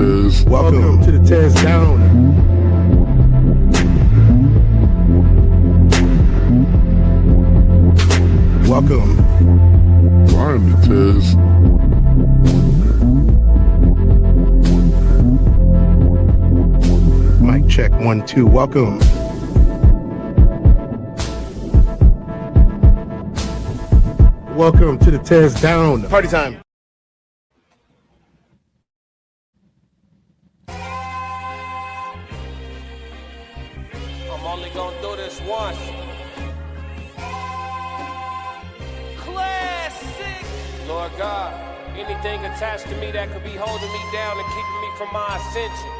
Tez. Welcome to the TezDown. Welcome. Find the Tez. Mic check 1 2. Welcome. Welcome to the TezDown. Party time. I'm only gonna do this once. Classic! Lord God, anything attached to me that could be holding me down and keeping me from my ascension.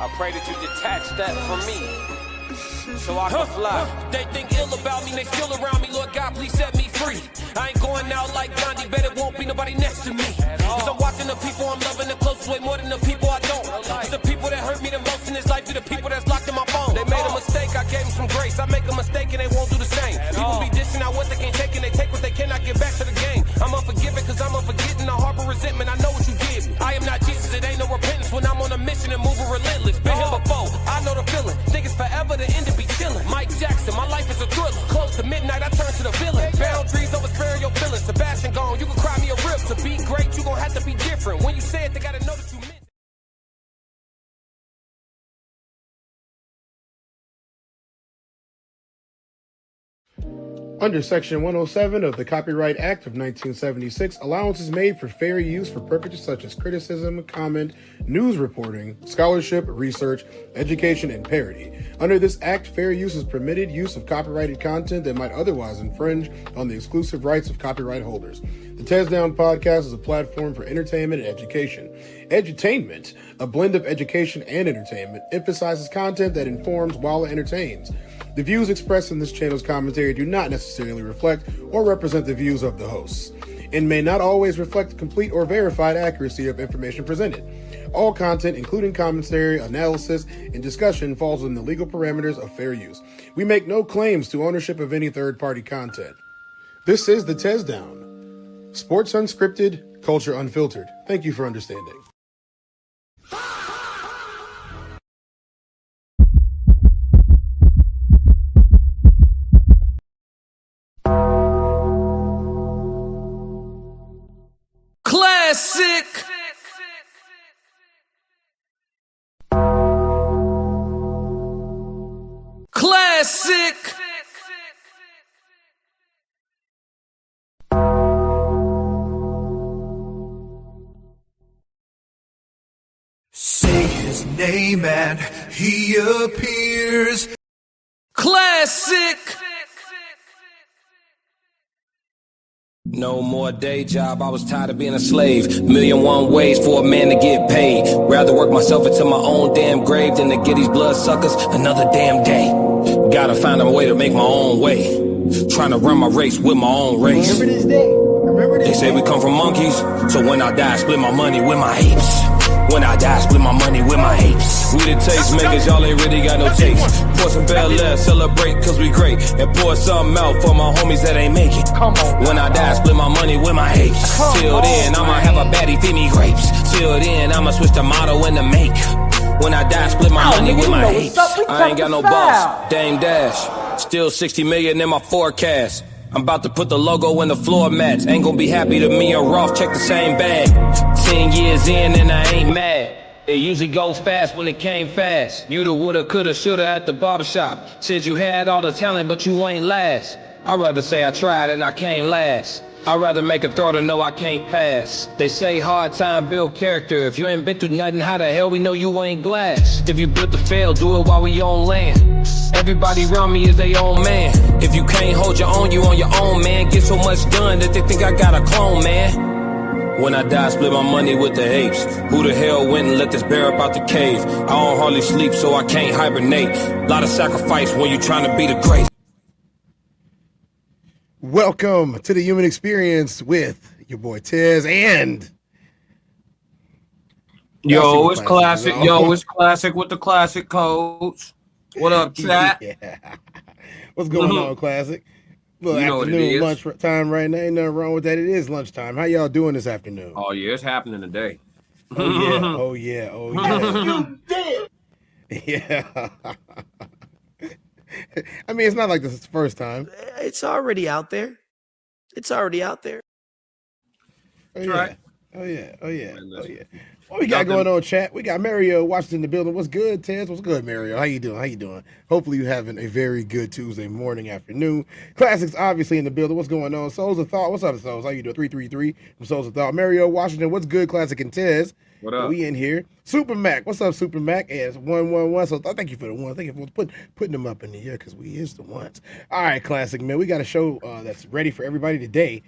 I pray that you detach that from me, so I can fly. They think ill about me, they still around me. Lord God, please set me free. I ain't going out like Gandhi, bet it won't be nobody next to me. Cause I'm watching the people I'm loving the close way more than the people I don't. It's the people that hurt me the most in this life, be the people that's locked in my phone. They made a mistake, I gave them some grace. I make a mistake and they won't do the same. People be dishing out what they can't take and they take what they cannot get back to the game. I'm unforgiving cause I'm unforgetting. I harbor resentment, I know what you did me. I am not Jesus, it ain't no repentance when I'm on a mission and moving relentless. Been here before, I know the feeling. Think it's forever, the end to be chilling. Mike Jackson, my life is a thriller. Close to midnight, I turn to the villain. Boundaries over sparing your feelings. Sebastian gone, you can cry me a rip. To be great, you gon' have to be different. When you say it, they gotta know that you meant it. Under Section 107 of the Copyright Act of 1976, allowance is made for fair use for purposes such as criticism, comment, news reporting, scholarship, research, education, and parody. Under this act, fair use is permitted use of copyrighted content that might otherwise infringe on the exclusive rights of copyright holders. The TezDown podcast is a platform for entertainment and education. Edutainment, a blend of education and entertainment, emphasizes content that informs while it entertains. The views expressed in this channel's commentary do not necessarily reflect or represent the views of the hosts, and may not always reflect the complete or verified accuracy of information presented. All content, including commentary, analysis, and discussion, falls within the legal parameters of fair use. We make no claims to ownership of any third-party content. This is the TezDown. Sports unscripted, culture unfiltered. Thank you for understanding. Classic! Classic! Say his name and he appears. Classic! No more day job, I was tired of being a slave. Million one ways for a man to get paid. Rather work myself into my own damn grave than to get these bloodsuckers another damn day. Gotta find a way to make my own way. Trying to run my race with my own race. Remember this day. They say we come from monkeys, so when I die, split my money with my apes. When I die, split my money with my apes. We the taste makers, y'all ain't really got no taste. Pour some Bel Air, celebrate cause we great. And pour something out for my homies that ain't make it. When I die, split my money with my apes. Till then, I'ma have a baddie feed me grapes. Till then, I'ma switch the motto and the make. When I die, split my money with my apes. I ain't got no boss, Dame Dash. Still 60 million in my forecast. I'm about to put the logo in the floor mats. Ain't gonna be happy to me and Rolf check the same bag. 10 years in and I ain't mad. It usually goes fast when it came fast. You'da, woulda, coulda, shoulda at the barbershop. Said you had all the talent but you ain't last. I'd rather say I tried and I came last. I'd rather make a throw than know I can't pass. They say hard time build character. If you ain't been through nothing, how the hell we know you ain't glass? If you built to fail, do it while we on land. Everybody around me is their own man. If you can't hold your own, you on your own, man. Get so much done that they think I got a clone, man. When I die, split my money with the apes. Who the hell went and let this bear up out the cave? I don't hardly sleep, so I can't hibernate. Lot of sacrifice when you trying to be the great. Welcome to the Human Experience with your boy Tez and Yo, it's classic. Yo, it's classic with the classic coach. What up, chat? Yeah. What's going on, Classic? Well, You know what it afternoon is. lunch time right now. Ain't nothing wrong with that. It is lunchtime. How y'all doing this afternoon? Oh yeah, it's happening today. Oh yeah. Oh yeah. Oh yeah. You did. Yeah. I mean, it's not like this is the first time. It's already out there. It's already out there. Oh That's yeah. right. Oh yeah. Oh yeah. Man, Oh listen. yeah. What we got Nothing- going on, chat? We got Mario Washington in the building. What's good, Tez? What's good, Mario? How you doing? How you doing? Hopefully you having a very good Tuesday morning, afternoon. Classics obviously in the building. What's going on? Souls of Thought. What's up, Souls? How you doing? 333 from Souls of Thought. Mario Washington. What's good, Classic and Tez? What up? We in here. Super Mac. What's up, Super Mac? And it's 111. So thank you for the one. Thank you for putting them up in the air because we is the ones. All right, Classic, man. We got a show that's ready for everybody today.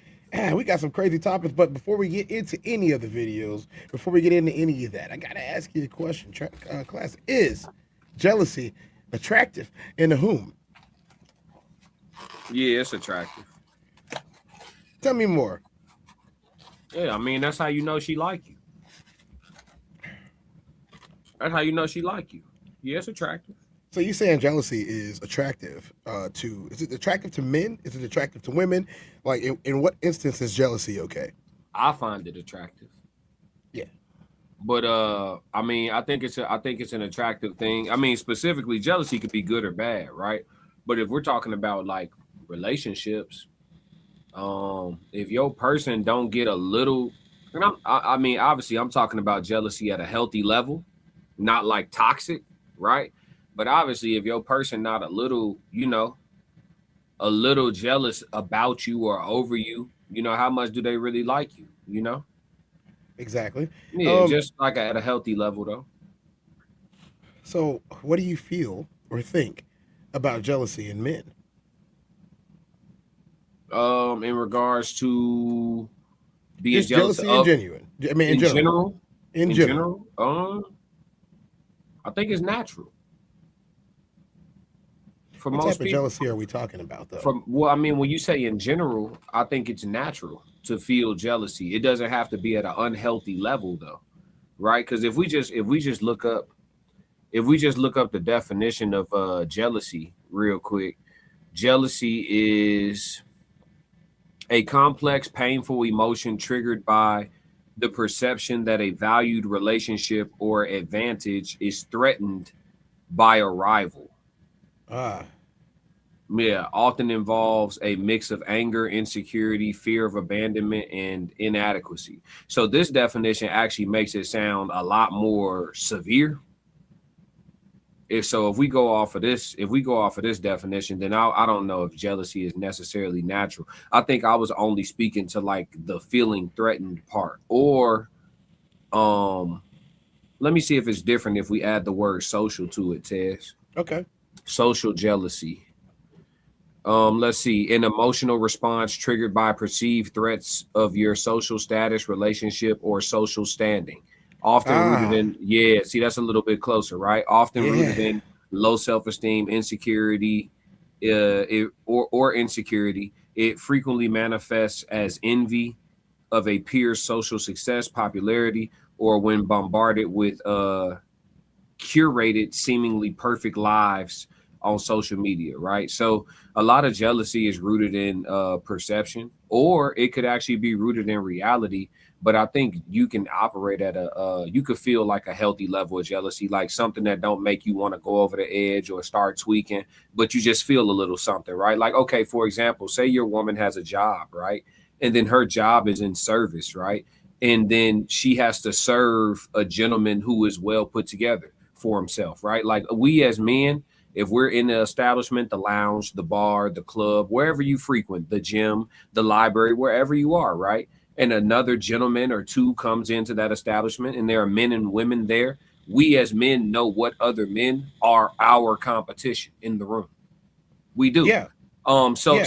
We got some crazy topics, but before we get into any of the videos, before we get into any of that, I gotta ask you a question. Class, is jealousy attractive and to whom? Yeah, it's attractive. Tell me more. Yeah, I mean that's how you know she like you. That's how you know she like you. Yeah, it's attractive. So you saying jealousy is attractive is it attractive to men? Is it attractive to women? Like in what instance is jealousy okay? I find it attractive. Yeah. But I mean, I think it's an attractive thing. I mean, specifically, jealousy could be good or bad, right? But if we're talking about like relationships, if your person don't get a little, and I mean, obviously, I'm talking about jealousy at a healthy level, not like toxic, right? But obviously, if your person not a little, a little jealous about you or over you, how much do they really like you? Exactly. Yeah, just like at a healthy level, though. So what do you feel or think about jealousy in men? In regards to being Is jealous jealousy of, genuine? I mean, in general, In general. I think it's natural. For What most type of people, jealousy are we talking about, though? I mean, when you say in general, I think it's natural to feel jealousy. It doesn't have to be at an unhealthy level, though, right? Because if we just look up the definition of jealousy real quick, jealousy is a complex, painful emotion triggered by the perception that a valued relationship or advantage is threatened by a rival. Yeah, often involves a mix of anger, insecurity, fear of abandonment, and inadequacy. So this definition actually makes it sound a lot more severe. If we go off of this definition, then I don't know if jealousy is necessarily natural. I think I was only speaking to like the feeling threatened part. Or let me see if it's different if we add the word social to it, Tez. Okay. Social jealousy. Let's see, an emotional response triggered by perceived threats of your social status, relationship, or social standing. Often rooted in, see, that's a little bit closer, right? Often rooted in low self-esteem, insecurity, or insecurity. It frequently manifests as envy of a peer's social success, popularity, or when bombarded with curated, seemingly perfect lives on social media, right? So a lot of jealousy is rooted in perception, or it could actually be rooted in reality. But I think you can operate at you could feel like a healthy level of jealousy, like something that don't make you want to go over the edge or start tweaking, but you just feel a little something, right? Like, okay, for example, say your woman has a job, right? And then her job is in service, right? And then she has to serve a gentleman who is well put together for himself, right? Like we as men, if we're in the establishment, the lounge, the bar, the club, wherever you frequent, the gym, the library, wherever you are, right? And another gentleman or two comes into that establishment and there are men and women there, we as men know what other men are our competition in the room. We do. Yeah. So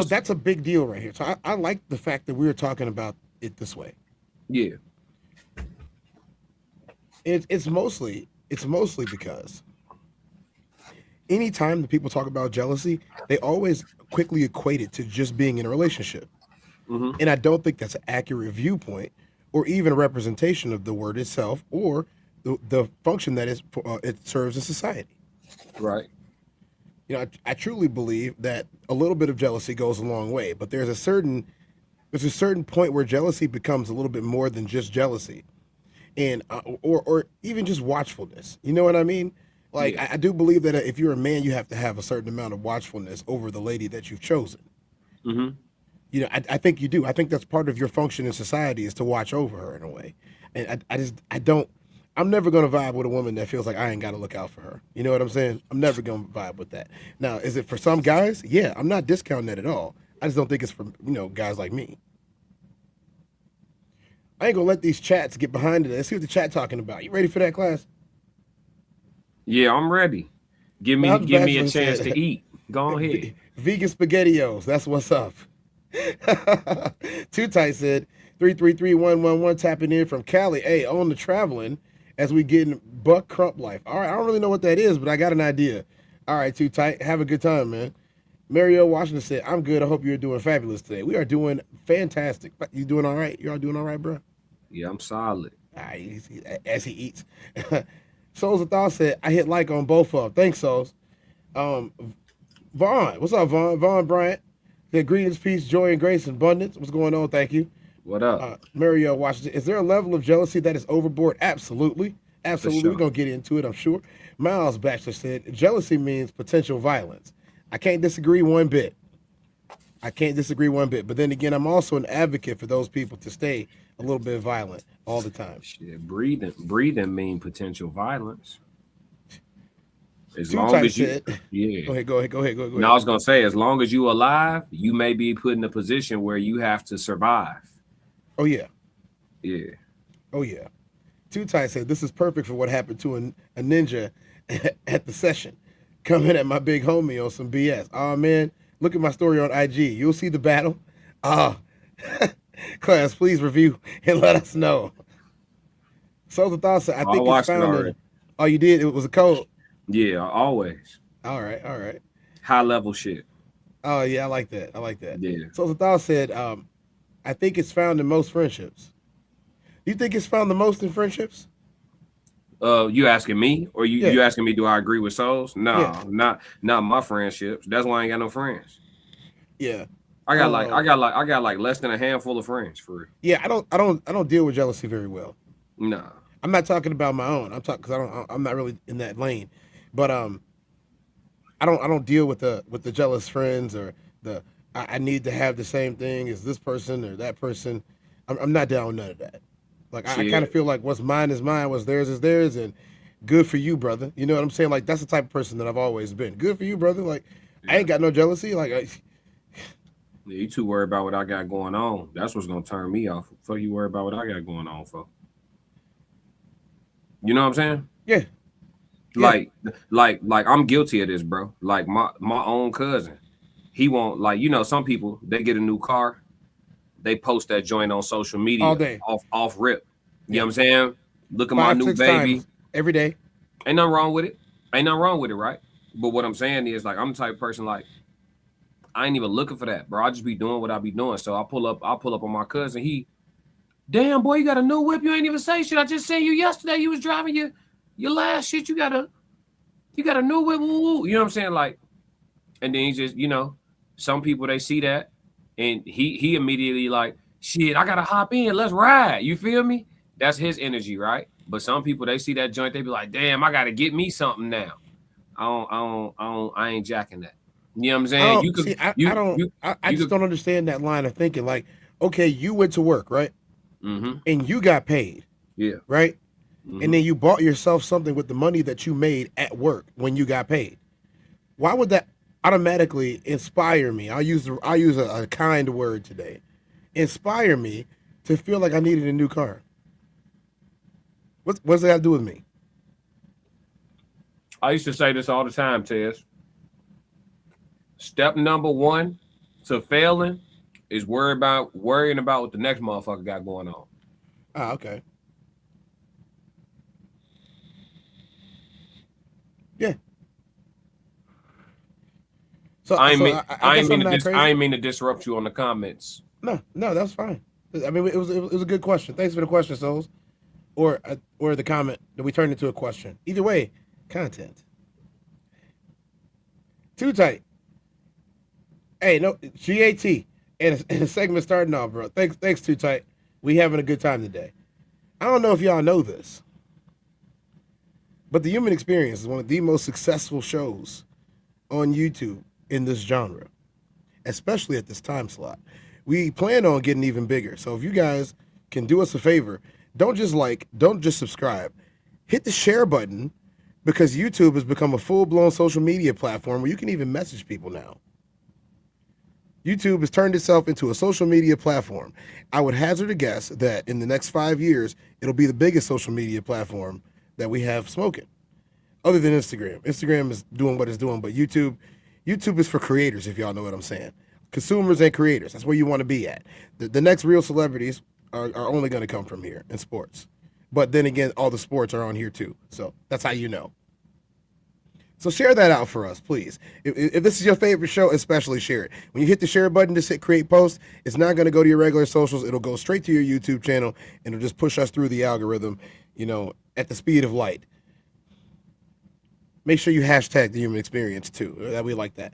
that's a big deal right here. So I like the fact that we were talking about it this way. Yeah. It's mostly because anytime that people talk about jealousy, they always quickly equate it to just being in a relationship. Mm-hmm. And I don't think that's an accurate viewpoint or even a representation of the word itself or the function that it serves in society. Right. You know, I truly believe that a little bit of jealousy goes a long way, but there's a certain point where jealousy becomes a little bit more than just jealousy, and or even just watchfulness. You know what I mean? Like Yeah. I do believe that if you're a man, you have to have a certain amount of watchfulness over the lady that you've chosen. Mm-hmm. You know, I think you do. I think that's part of your function in society is to watch over her in a way. And I don't. I'm never gonna vibe with a woman that feels like I ain't got to look out for her. You know what I'm saying? I'm never gonna vibe with that. Now, is it for some guys? Yeah, I'm not discounting that at all. I just don't think it's for guys like me. I ain't gonna let these chats get behind it. Let's see what the chat talking about. You ready for that, class? Yeah, I'm ready. Give me Miles give me a Bachelor chance said, to eat. Go ahead. Vegan spaghettios. That's what's up. Too Tight said 333111 tapping in from Cali. Hey, on the traveling as we get in Buck Crump life. All right, I don't really know what that is, but I got an idea. All right, Too Tight. Have a good time, man. Mario Washington said, I'm good. I hope you're doing fabulous today. We are doing fantastic. You doing all right? You all doing all right, bro? Yeah, I'm solid. All right, as he eats. Souls of Thought said, I hit like on both of them. Thanks, Souls. Um, Vaughn, what's up, Vaughn? Vaughn Bryant. Said, greetings, peace, joy, and grace, and abundance. What's going on? Thank you. What up? Mario Washington, is there a level of jealousy that is overboard? Absolutely. Absolutely. sure. We're going to get into it, I'm sure. Miles Bachelor said, jealousy means potential violence. I can't disagree one bit. But then again, I'm also an advocate for those people to stay a little bit violent all the time. Shit, breathing mean potential violence. As Too long Tight as you, said, yeah. go ahead. No, I was gonna say, as long as you alive, you may be put in a position where you have to survive. Oh, yeah. Yeah. Oh, yeah. Too Tight said, this is perfect for what happened to a ninja at the session. Coming at my big homie on some BS. Oh, man, look at my story on IG. You'll see the battle. Oh, class, please review and let us know. So the thought said, I think it's found in. Oh, you did? It was a code. Yeah, always. All right. High level shit. Oh, yeah, I like that. Yeah. So the thought said, I think it's found in most friendships. Do you think it's found the most in friendships? You asking me, or you asking me? Do I agree with Souls? No, Yeah. not my friendships. That's why I ain't got no friends. Yeah, I got like less than a handful of friends for real. yeah. I don't deal with jealousy very well. Nah. I'm not talking about my own. I'm talking because I'm not really in that lane. But I don't deal with the jealous friends or I need to have the same thing as this person or that person. I'm not down with none of that. Like I kind of feel like what's mine is mine, what's theirs is theirs, and good for you, brother. You know what I'm saying? Like that's the type of person that I've always been. Good for you, brother. Like I ain't got no jealousy. Yeah, you too worried about what I got going on. That's what's gonna turn me off. Fuck you worried about what I got going on for. You know what I'm saying? Yeah. Like I'm guilty of this, bro. Like my own cousin. He won't some people they get a new car, they post that joint on social media All day. off rip. You know what I'm saying? Look at my 5, new 6 baby. times every day. Ain't nothing wrong with it, right? But what I'm saying is like I'm the type of person like I ain't even looking for that, bro. I just be doing what I be doing. So I pull up on my cousin. He, damn boy, you got a new whip. You ain't even say shit. I just seen you yesterday. You was driving your last shit. You got a new whip. Woo, woo. You know what I'm saying? Like, and then he just, some people they see that and he immediately like, shit, I gotta hop in. Let's ride. You feel me? That's his energy, right? But some people they see that joint, they be like, damn, I gotta get me something now. I ain't jacking that. You know what I'm saying? I just don't understand that line of thinking. Like, okay, you went to work, right? Mm-hmm. And you got paid. Yeah. Right? Mm-hmm. And then you bought yourself something with the money that you made at work when you got paid. Why would that automatically inspire me? I'll use a kind word today. Inspire me to feel like I needed a new car. What's that got to do with me? I used to say this all the time, Tez. Step number 1 to failing is worrying about what the next motherfucker got going on. Ah, okay. Yeah. So I ain't mean to disrupt you on the comments. No, that's fine. I mean, it was a good question. Thanks for the question, Souls, or the comment that we turned into a question. Either way, content. Too tight. Hey, no GAT and a segment starting off, bro. Thanks, Too Tight. We having a good time today. I don't know if y'all know this, but The Human Experience is one of the most successful shows on YouTube in this genre, especially at this time slot. We plan on getting even bigger. So if you guys can do us a favor, don't just subscribe. Hit the share button because YouTube has become a full-blown social media platform where you can even message people now. YouTube has turned itself into a social media platform. I would hazard a guess that in the next 5 years, it'll be the biggest social media platform that we have smoking, other than Instagram. Instagram is doing what it's doing, but YouTube is for creators, if y'all know what I'm saying. Consumers and creators, that's where you want to be at. The next real celebrities are only going to come from here in sports. But then again, all the sports are on here too. So that's how you know. So share that out for us, please. If this is your favorite show, especially share it. When you hit the share button, just hit create post. It's not going to go to your regular socials. It'll go straight to your YouTube channel, and it'll just push us through the algorithm, at the speed of light. Make sure you hashtag The Human Experience too. We like that.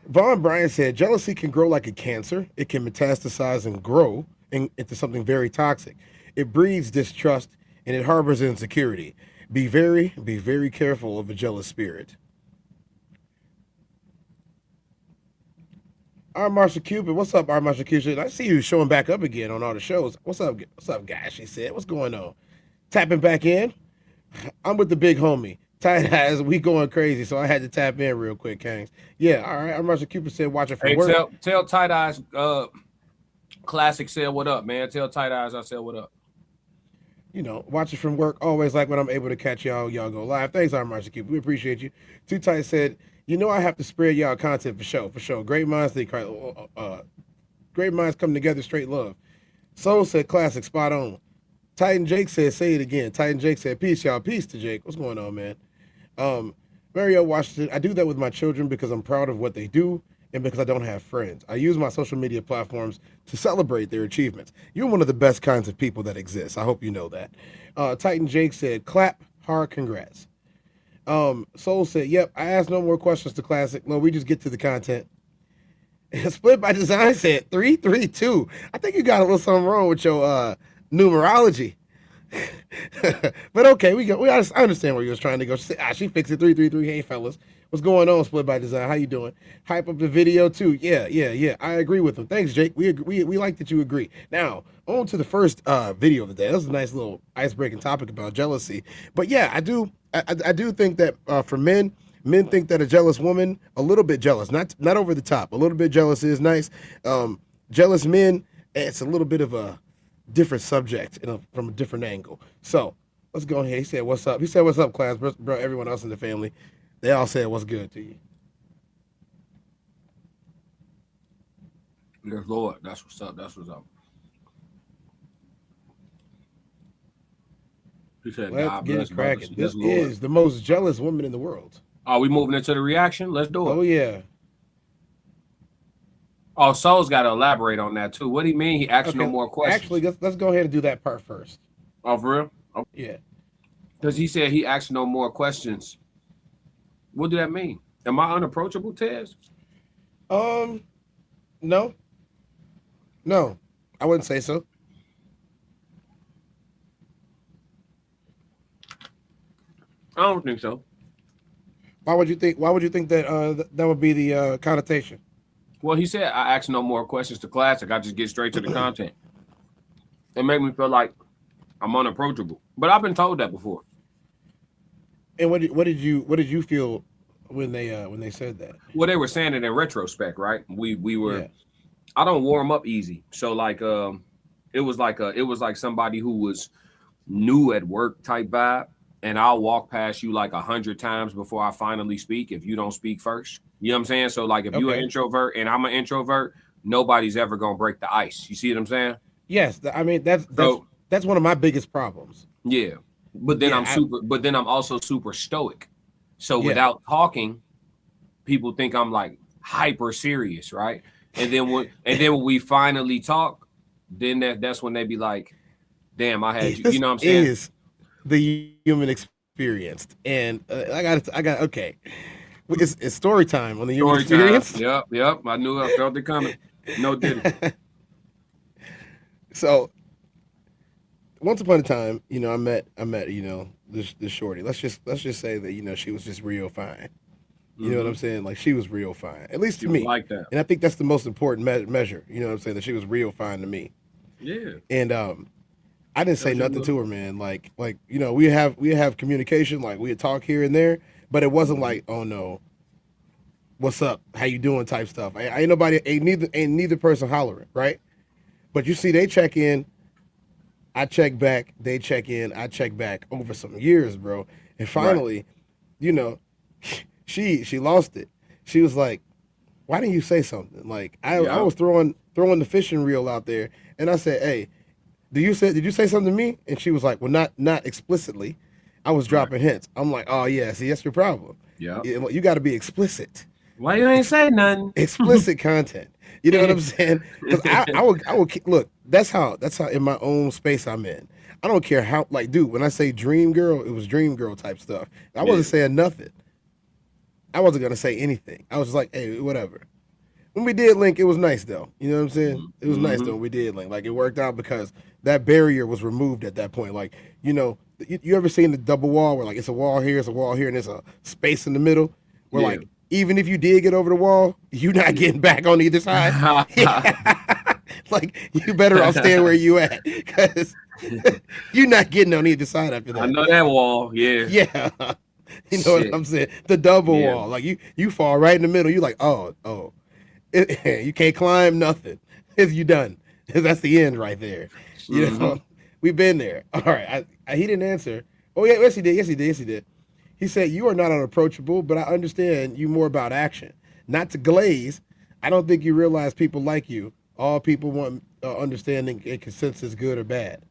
Vaughn Bryan said, jealousy can grow like a cancer. It can metastasize and grow into something very toxic. It breeds distrust, and it harbors insecurity. Be very careful of a jealous spirit. R. Marshall Cupid, what's up, R. Marshall Cupid? I see you showing back up again on all the shows. What's up, guys? She said, what's going on? Tapping back in? I'm with the big homie. Tight eyes, we going crazy, so I had to tap in real quick, Kangs. Yeah, all right. R. Marshall Cupid said, watch it from work. Tell Tight Eyes, Classic said what up, man. Tell Tight Eyes I said what up. Watch it from work. Always like when I'm able to catch y'all go live. Thanks, R. Marshall Cupid. We appreciate you. Too Tight said, I have to spread y'all content for sure. Great minds come together, straight love. Soul said, classic, spot on. Titan Jake said, say it again. Titan Jake said, peace, y'all. Peace to Jake. What's going on, man? Mario Washington, I do that with my children because I'm proud of what they do and because I don't have friends. I use my social media platforms to celebrate their achievements. You're one of the best kinds of people that exist. I hope you know that. Titan Jake said, clap, hard congrats. Soul said, yep, I asked no more questions to Classic. No, we just get to the content. Split by Design said 332. I think you got a little something wrong with your numerology. But okay, I understand where you was trying to go. She fixed it. 333. Hey fellas, what's going on? Split by Design, how you doing? Hype up the video too. Yeah. I agree with him. Thanks, Jake. We like that you agree. Now on to the first video of the day. That was a nice little icebreaking topic about jealousy. But yeah, I do think that for men think that a jealous woman, a little bit jealous, not over the top, a little bit jealous is nice. Jealous men, it's a little bit of a different subject from a different angle. So let's go ahead. He said, what's up? He said, what's up, class? Bro, everyone else in the family, they all said, what's good to you? Yes, Lord. That's what's up. He said, let's get it cracking. This is the most jealous woman in the world. Are we moving into the reaction? Let's do it. Oh, yeah. Oh, Soul's got to elaborate on that too. What do you mean? He asked no more questions. Actually, let's go ahead and do that part first. Oh, for real? Oh. Yeah. Because he said he asked no more questions. What do that mean? Am I unapproachable, Tez? No, I wouldn't say so. I don't think so. Why would you think that that would be the connotation? Well, he said I ask no more questions to Classic. I just get straight to the content. It made me feel like I'm unapproachable. But I've been told that before. And what did you feel when they said that? Well, they were saying it in retrospect, right? We were. Yeah. I don't warm up easy, so like it was like somebody who was new at work type vibe, and I'll walk past you like 100 times before I finally speak if you don't speak first. You know what I'm saying? So like if you're an introvert and I'm an introvert, nobody's ever gonna break the ice. You see what I'm saying? Yes, I mean that's one of my biggest problems. Yeah, but then I'm also super stoic. So without talking, people think I'm like hyper serious, right? And then when we finally talk, then that's when they be like, "Damn, I had you." You know what I'm saying? Is the human experience, and I got okay. It's story time on the Human Story time. Experience. Yep. I knew I felt it coming. No didn't. So once upon a time, I met, this shorty. Let's just say that, she was just real fine. You know what I'm saying? Like, she was real fine, at least to me. Like that. And I think that's the most important measure. You know what I'm saying? That she was real fine to me. Yeah. And I didn't say nothing to her, man. Like we have communication, like we'd talk here and there, but it wasn't like, oh no, what's up, how you doing type stuff. Ain't neither person hollering, right? But you see, they check in, I check back, they check in, I check back over some years, bro. And finally, she lost it. She was like, why didn't you say something? Like I was throwing the fishing reel out there, and I said, hey, did you say something to me? And she was like, well, not explicitly. I was dropping hints. I'm like, oh yeah, see, that's your problem. Yeah. You got to be explicit. Why you ain't say nothing? Explicit content. You know what I'm saying? Because I would look. That's how in my own space I'm in. I don't care how, like, dude, when I say dream girl, it was dream girl type stuff. I wasn't saying nothing. I wasn't gonna say anything. I was just like, hey, whatever. When we did link, it was nice though. You know what I'm saying? It was nice though when we did link. Like, it worked out because that barrier was removed at that point. Like, you ever seen the double wall where, like, it's a wall here, and there's a space in the middle where, like, even if you did get over the wall, you're not getting back on either side. Like, you better off staying where you at, because you're not getting on either side after that. I know that wall. Yeah. Yeah. You know what I'm saying? The double wall. Like, you fall right in the middle. You like, oh. You can't climb nothing. You done. That's the end right there. You know, we've been there. All right. He didn't answer. Oh yeah, yes he did. He said, you are not unapproachable, but I understand you more about action. Not to glaze. I don't think you realize people like you. All people want understanding and consensus, good or bad.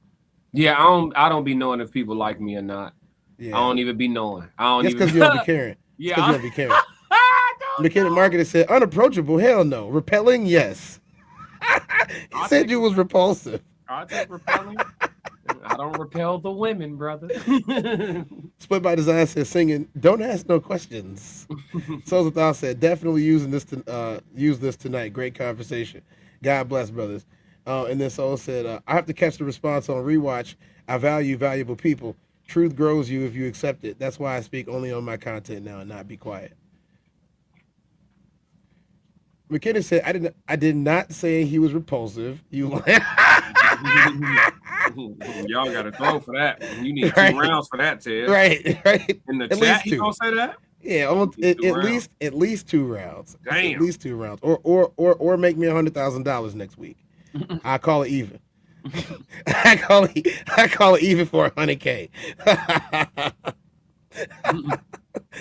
Yeah, I don't be knowing if people like me or not. Yeah. I don't even be knowing. That's because you don't be caring. Yeah. Because you don't be caring. McKinnon Marketer said, unapproachable, hell no. Repelling, yes. He said you was repulsive. I take repelling. I don't repel the women, brother. Split by Design says, singing, don't ask no questions. Souls Thought said, definitely use this tonight. Great conversation. God bless, brothers. And then Soul said, I have to catch the response on rewatch. I value valuable people. Truth grows you if you accept it. That's why I speak only on my content now and not be quiet. McKinnon said, I did not say he was repulsive. You Y'all got to throw for that. You need 2 rounds for that, Ted. Right. In the chat, you gonna say that? Yeah, at least 2 rounds. Damn. At least 2 rounds. Or make me $100,000 next week. I call it even. I call it even for $100K.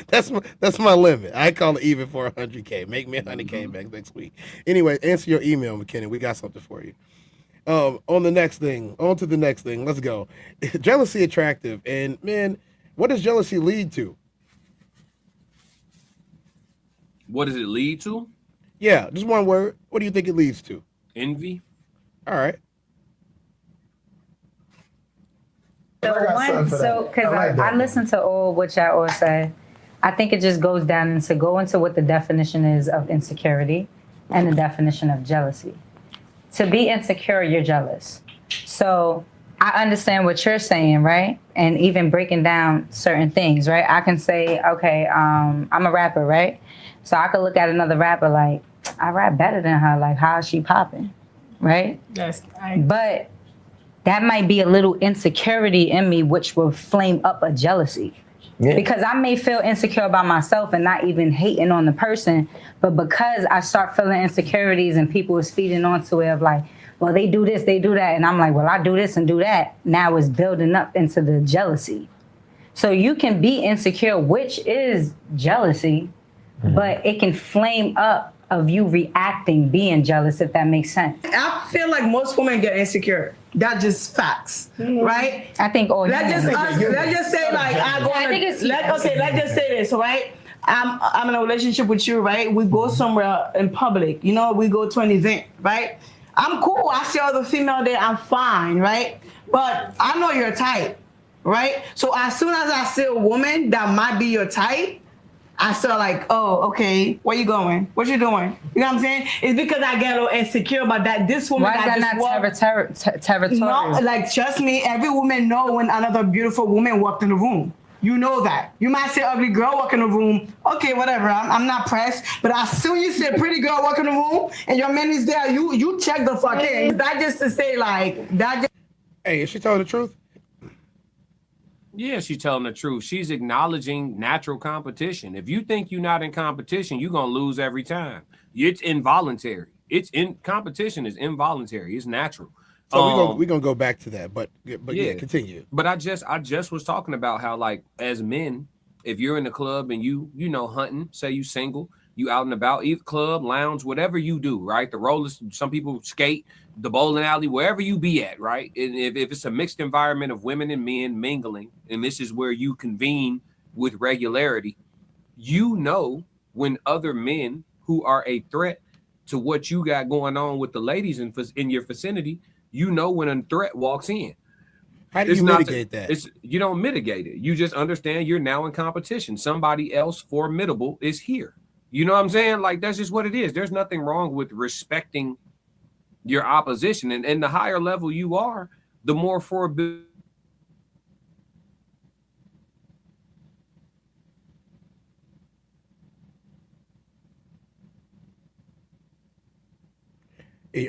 That's my limit. I call it even for $100K. Make me $100K back next week. Anyway, answer your email, McKinnon. We got something for you. On to the next thing. Let's go. Jealousy attractive, and man, what does jealousy lead to? What does it lead to? Yeah, just one word. What do you think it leads to? Envy. All right. Because I listen to all what y'all all say. I think it just goes down into what the definition is of insecurity and the definition of jealousy. To be insecure, you're jealous. So I understand what you're saying, right? And even breaking down certain things, right? I can say, okay, I'm a rapper, right? So I could look at another rapper like, I rap better than her. Like, how is she popping, right? Yes. But that might be a little insecurity in me, which will flame up a jealousy. Yeah. Because I may feel insecure about myself and not even hating on the person, but because I start feeling insecurities and people is feeding onto it of like, well, they do this, they do that. And I'm like, well, I do this and do that. Now it's building up into the jealousy. So you can be insecure, which is jealousy, but it can flame up of you reacting, being jealous, if that makes sense. I feel like most women get insecure. That's just facts, right? I think all let's just say like let's just say this, right? I'm in a relationship with you, right? We go somewhere in public, we go to an event, right? I'm cool. I see other female there, I'm fine, right? But I know your type, right? So as soon as I see a woman that might be your type, I saw like, oh, okay, where you going? What you doing? You know what I'm saying? It's because I get a little insecure about that. This woman, Why is that not territorial? No, like trust me, every woman know when another beautiful woman walked in the room. You know that. You might say ugly girl walk in the room. Okay, whatever. I'm not pressed. But as soon you say pretty girl walk in the room and your man is there, you check the fuck in. That just to say like that. Hey, is she telling the truth? Yeah, she's telling the truth. She's acknowledging natural competition. If you think you're not in competition, you're gonna lose every time. It's involuntary. Competition is involuntary. It's natural. So we're gonna go back to that, but yeah, continue. But I just was talking about how, like, as men, if you're in the club and you know hunting, say you single, you out and about, either club, lounge, whatever you do, right? The rollers, some people skate, the bowling alley, wherever you be at, right? And if it's a mixed environment of women and men mingling, and this is where you convene with regularity, you know when other men who are a threat to what you got going on with the ladies in your vicinity, you know when a threat walks in. How do you mitigate that? You don't mitigate it. You just understand you're now in competition. Somebody else formidable is here. You know what I'm saying? Like, that's just what it is. There's nothing wrong with respecting your opposition. And the higher level you are, the more formidable.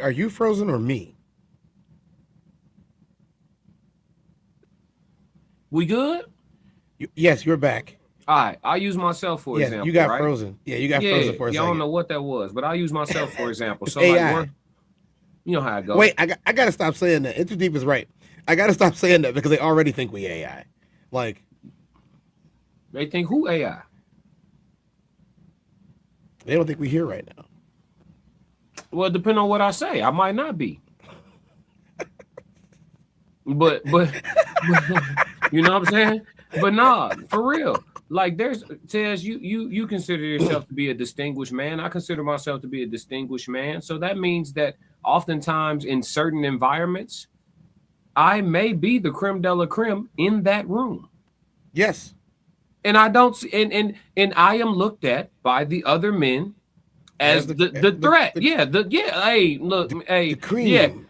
Are you frozen or me? We good? Yes, you're back. All right, I'll use myself for example. You got right? frozen. Yeah, you got frozen for a second. I don't know what that was, but I'll use myself for example. So AI. like, you know how it goes. Wait, I gotta stop saying that. Into Deep is right. I gotta stop saying that because they already think we AI. Like, they think who AI? They don't think we here right now. Well, depending on what I say, I might not be. but you know what I'm saying? But nah, for real. Like, there's Tez, you consider yourself to be a distinguished man. I consider myself to be a distinguished man. So that means that oftentimes in certain environments, I may be the creme de la creme in that room. Yes. And I don't see, and I am looked at by the other men as the threat. Hey, look, hey,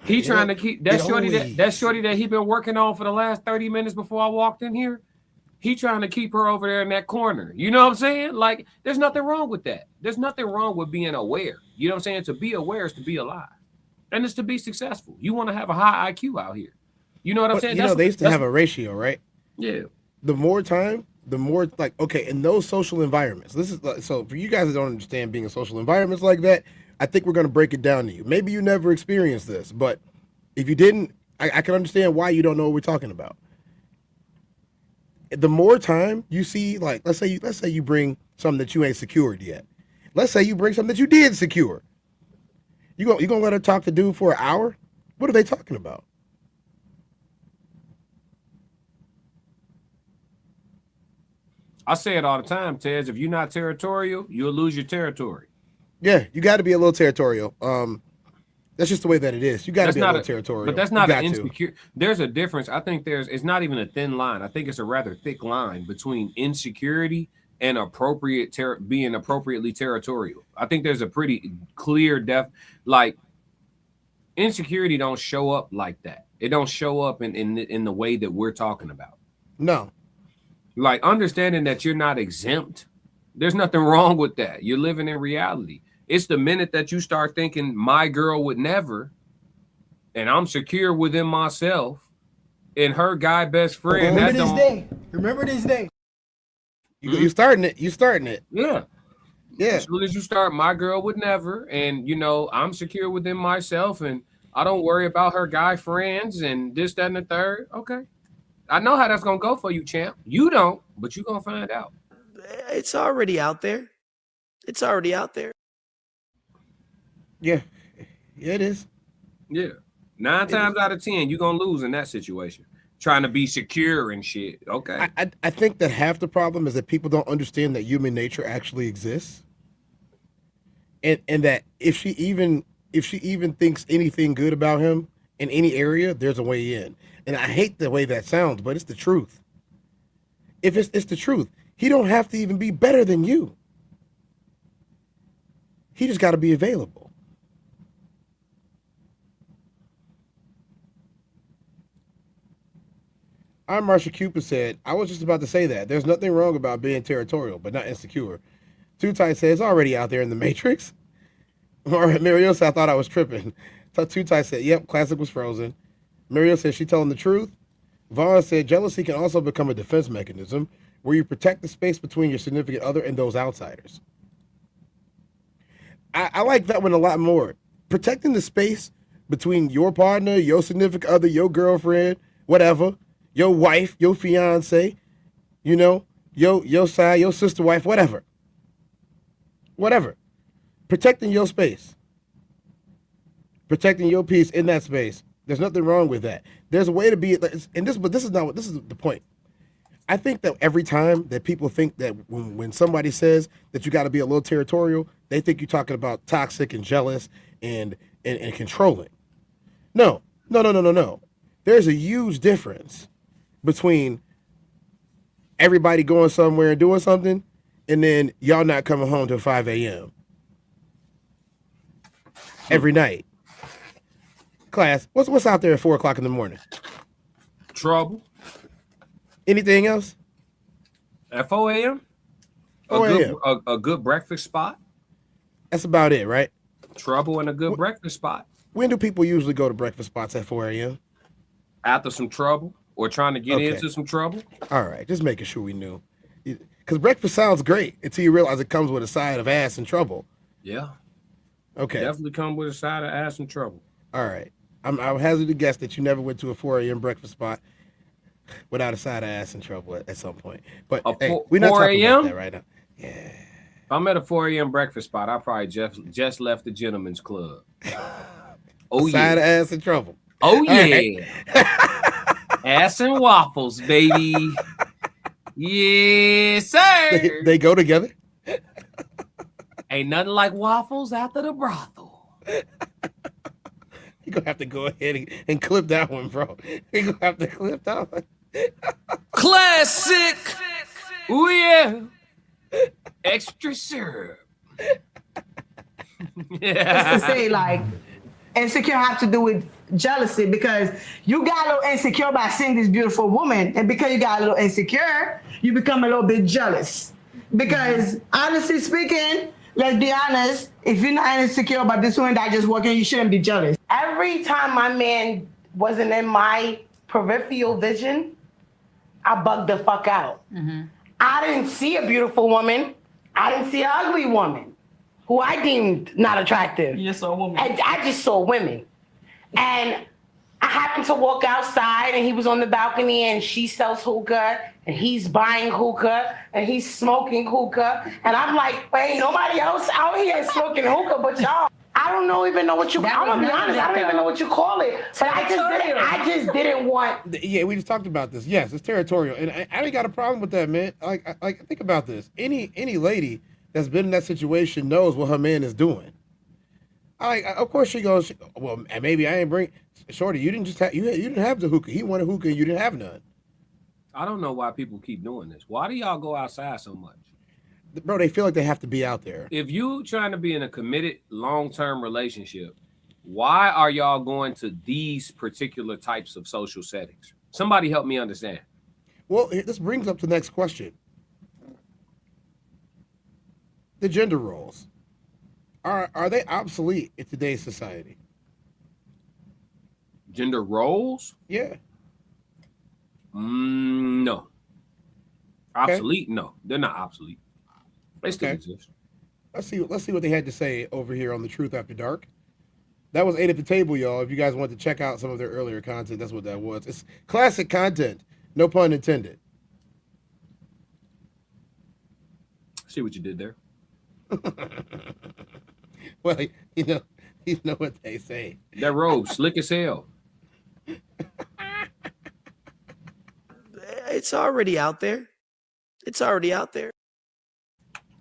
he trying to keep that shorty that he been working on for the last 30 minutes before I walked in here. He trying to keep her over there in that corner. You know what I'm saying? Like, there's nothing wrong with that. There's nothing wrong with being aware. You know what I'm saying? To be aware is to be alive. And it's to be successful. You want to have a high IQ out here. You know what I'm saying? You know, they used to have a ratio, right? Yeah. The more time, the more, like, okay, in those social environments, this is, so for you guys that don't understand being in social environments like that, I think we're going to break it down to you. Maybe you never experienced this, but if you didn't, I can understand why you don't know what we're talking about. The more time you see, like, let's say you bring something that you ain't secured yet. Let's say you bring something that you did secure. You gonna let her talk to dude for an hour? What are they talking about? I say it all the time, Tez. If you're not territorial, you'll lose your territory. Yeah, you got to be a little territorial. That's just the way that it is. You got to be a little territorial. But that's not an insecure. There's a difference. I think it's not even a thin line. I think it's a rather thick line between insecurity and being appropriately territorial. I think there's a pretty clear like, insecurity don't show up like that. It don't show up in the way that we're talking about. No. Like, understanding that you're not exempt. There's nothing wrong with that. You're living in reality. It's the minute that you start thinking my girl would never, and I'm secure within myself, and her guy best friend. Remember this day. You starting it. You starting it. Yeah. Yeah. As soon as you start, my girl would never, and I'm secure within myself, and I don't worry about her guy friends and this, that, and the third. Okay. I know how that's gonna go for you, champ. You don't, but you're gonna find out. It's already out there. It's already out there. Yeah, it is. Yeah, 9 times out of 10, you're gonna lose in that situation. Trying to be secure and shit. Okay. I think that half the problem is that people don't understand that human nature actually exists, and that if she even thinks anything good about him in any area, there's a way in. And I hate the way that sounds, but it's the truth. It's the truth. He don't have to even be better than you. He just got to be available. I'm Marsha Cooper said, I was just about to say that. There's nothing wrong about being territorial, but not insecure. Too Tight says, already out there in the Matrix. Mario said, I thought I was tripping. Too Tight said, yep, classic was frozen. Mario said, she telling the truth. Vaughn said, jealousy can also become a defense mechanism where you protect the space between your significant other and those outsiders. I like that one a lot more. Protecting the space between your partner, your significant other, your girlfriend, whatever, your wife, your fiance, you know, your side, your sister wife, whatever. Whatever. Protecting your space. Protecting your peace in that space. There's nothing wrong with that. There's a way to be, and this is the point. I think that every time that people think that when somebody says that you got to be a little territorial, they think you're talking about toxic and jealous and controlling. No. There's a huge difference between everybody going somewhere and doing something and then y'all not coming home till 5 a.m. every night. Class, what's out there at 4 o'clock in the morning? Trouble. Anything else? At 4 a.m.? A good breakfast spot? That's about it, right? Trouble and a good breakfast spot. When do people usually go to breakfast spots at 4 a.m.? After some trouble or trying to get into some trouble? All right, just making sure we knew. Because breakfast sounds great until you realize it comes with a side of ass and trouble. Yeah. Okay. Definitely come with a side of ass and trouble. All right. I'll hazard to guess that you never went to a 4 a.m. breakfast spot without a side of ass and trouble at some point. But hey, we're not talking about that right now. Yeah. If I'm at a 4 a.m. breakfast spot, I probably just left the gentleman's club. Oh, side of ass and trouble. Oh, yeah. Ass and waffles, baby. Yes, sir. They go together? Ain't nothing like waffles after the brothel. You're going to have to go ahead and clip that one, bro. You're going to have to clip that one. Classic. Ooh, yeah. Extra syrup. Just to say, like, insecure have to do with jealousy because you got a little insecure by seeing this beautiful woman, and because you got a little insecure, you become a little bit jealous. Because honestly speaking, let's be honest, if you're not insecure about this woman that just working, you shouldn't be jealous. Every time my man wasn't in my peripheral vision, I bugged the fuck out. Mm-hmm. I didn't see a beautiful woman. I didn't see an ugly woman who I deemed not attractive. You saw a woman. I just saw women. And I happened to walk outside and he was on the balcony and she sells hookah and he's buying hookah and he's smoking hookah. And I'm like, wait, nobody else out here is smoking hookah but y'all. I don't even know what you, I'm gonna be honest, I don't even know what you call it. But I just didn't want. Yeah, we just talked about this. Yes, it's territorial. And I ain't got a problem with that, man. Like think about this. Any lady that's been in that situation knows what her man is doing. Of course she goes, well, maybe I ain't bring, shorty, you didn't have the hookah. He wanted hookah and you didn't have none. I don't know why people keep doing this. Why do y'all go outside so much? Bro, they feel like they have to be out there. If you trying to be in a committed long-term relationship, why are y'all going to these particular types of social settings? Somebody help me understand. Well, this brings up the next question. The gender roles. Are they obsolete in today's society? Gender roles? Yeah. No. Okay. Obsolete? No, they're not obsolete. They still exist. Let's see what they had to say over here on the Truth After Dark. That was 8 at the Table, y'all. If you guys want to check out some of their earlier content, that's what that was. It's classic content. No pun intended. See what you did there. Well, you know what they say. That robe, slick as hell. It's already out there. It's already out there.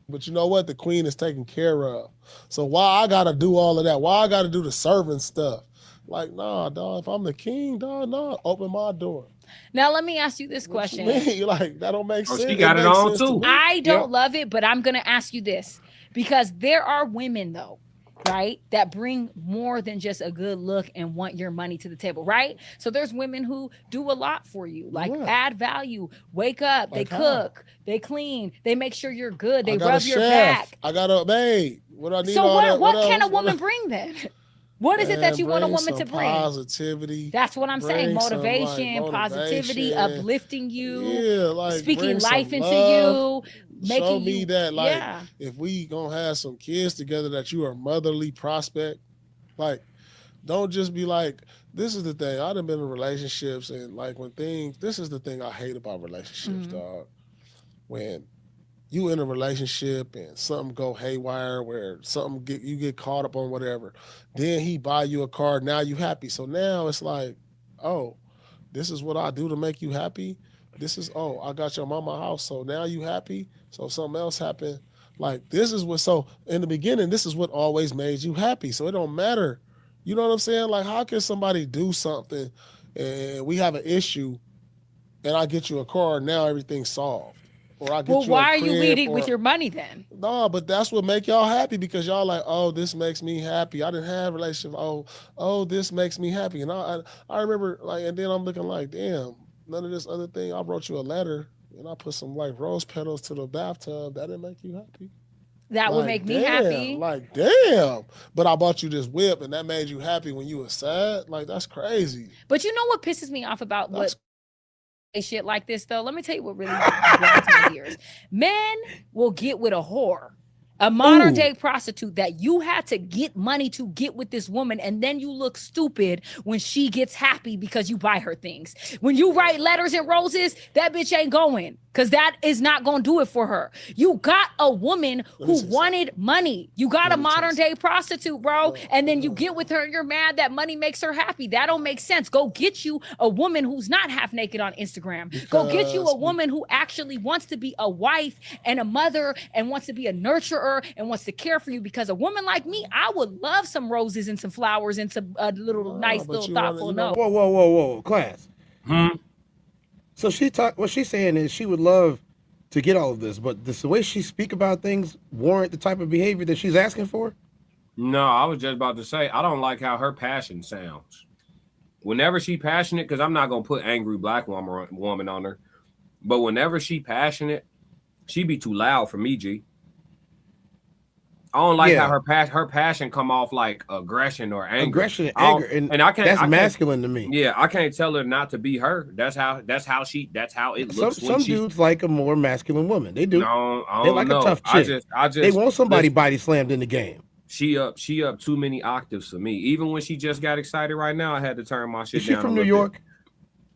But you know what? The queen is taken care of. So why I got to do all of that? Why I got to do the servant stuff? Like, nah, dog. If I'm the king, dog, nah, open my door. Now let me ask you this What you question. mean? Like, that don't make sense. She got it makes on sense to too. me. I don't love it, but I'm gonna ask you this because there are women though, right, that bring more than just a good look and want your money to the table, right? So there's women who do a lot for you, like add value, wake up, they cook, they clean, they make sure you're good, they rub your back. I got a maid. What I need? So all what that, can a woman bring then? What is it that you want a woman to bring? Positivity. That's what I'm saying. Motivation, positivity, uplifting you, speaking life into you, making show me you, that, like, if we gonna have some kids together, that you are motherly prospect. Like, don't just be like, this is the thing. I done been in relationships, and like this is the thing I hate about relationships, dog. When you in a relationship and something go haywire, where you get caught up on whatever, then he buy you a car, now you happy. So now it's like, oh, this is what I do to make you happy. I got your mama house, so now you happy. So if something else happened, like this is what, so in the beginning, this is what always made you happy. So it don't matter. You know what I'm saying? Like, how can somebody do something and we have an issue and I get you a car, now everything's solved? Or I get you why a are you crib, leading with your money then? No, but that's what make y'all happy, because y'all like, oh, this makes me happy. I didn't have a relationship. Oh, this makes me happy. And I remember, like, and then I'm looking like, damn, none of this other thing. I wrote you a letter and I put some like rose petals to the bathtub. That didn't make you happy? That would make me happy. Like, damn. But I bought you this whip and that made you happy when you were sad? Like, that's crazy. But you know what pisses me off about what shit like this though? Let me tell you what really grinds my gears. Men will get with a whore, a modern day prostitute that you had to get money to get with this woman, and then you look stupid when she gets happy because you buy her things. When you write letters and roses, that bitch ain't going, because that is not going to do it for her. You got a woman who wanted money. You got a modern day prostitute, bro, and then you get with her and you're mad that money makes her happy. That don't make sense. Go get you a woman who's not half naked on Instagram. Go get you a woman who actually wants to be a wife and a mother and wants to be a nurturer and wants to care for you, because a woman like me, I would love some roses and some flowers and some little nice little thoughtful note. Whoa, class. So what she's saying is she would love to get all of this, but the way she speak about things warrant the type of behavior that she's asking for? No, I was just about to say, I don't like how her passion sounds. Whenever she passionate, because I'm not going to put angry black woman on her, but whenever she passionate, she be too loud for me, G. I don't like how her passion come off like aggression or anger. Anger, and I can't. That's masculine to me. Yeah, I can't tell her not to be her. That's how it looks. Some dudes like a more masculine woman. They do. They like know. a tough chick. I just they want somebody body slammed in the game. She up too many octaves for me. Even when she just got excited right now, I had to turn my shit down. Is she from New York?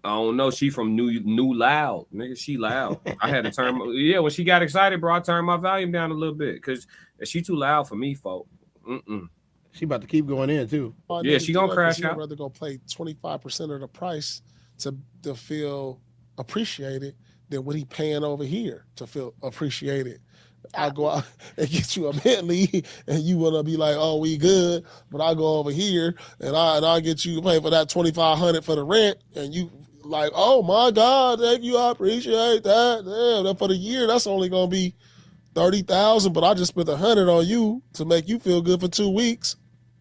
I don't know. She from New Loud, nigga. She loud. I had to turn. When she got excited, bro, I turned my volume down a little bit because she too loud for me, folk. She about to keep going in too. Yeah, she gonna crash out. I'd rather go pay 25% of the price to feel appreciated than what he paying over here to feel appreciated. I go out and get you a Bentley, and you wanna be like, "Oh, we good," but I go over here and I get you to pay for that $2,500 for the rent, and you like, "Oh my God, thank you, I appreciate that." Damn, for the year, that's only gonna be $30,000, but I just spent $100 on you to make you feel good for 2 weeks.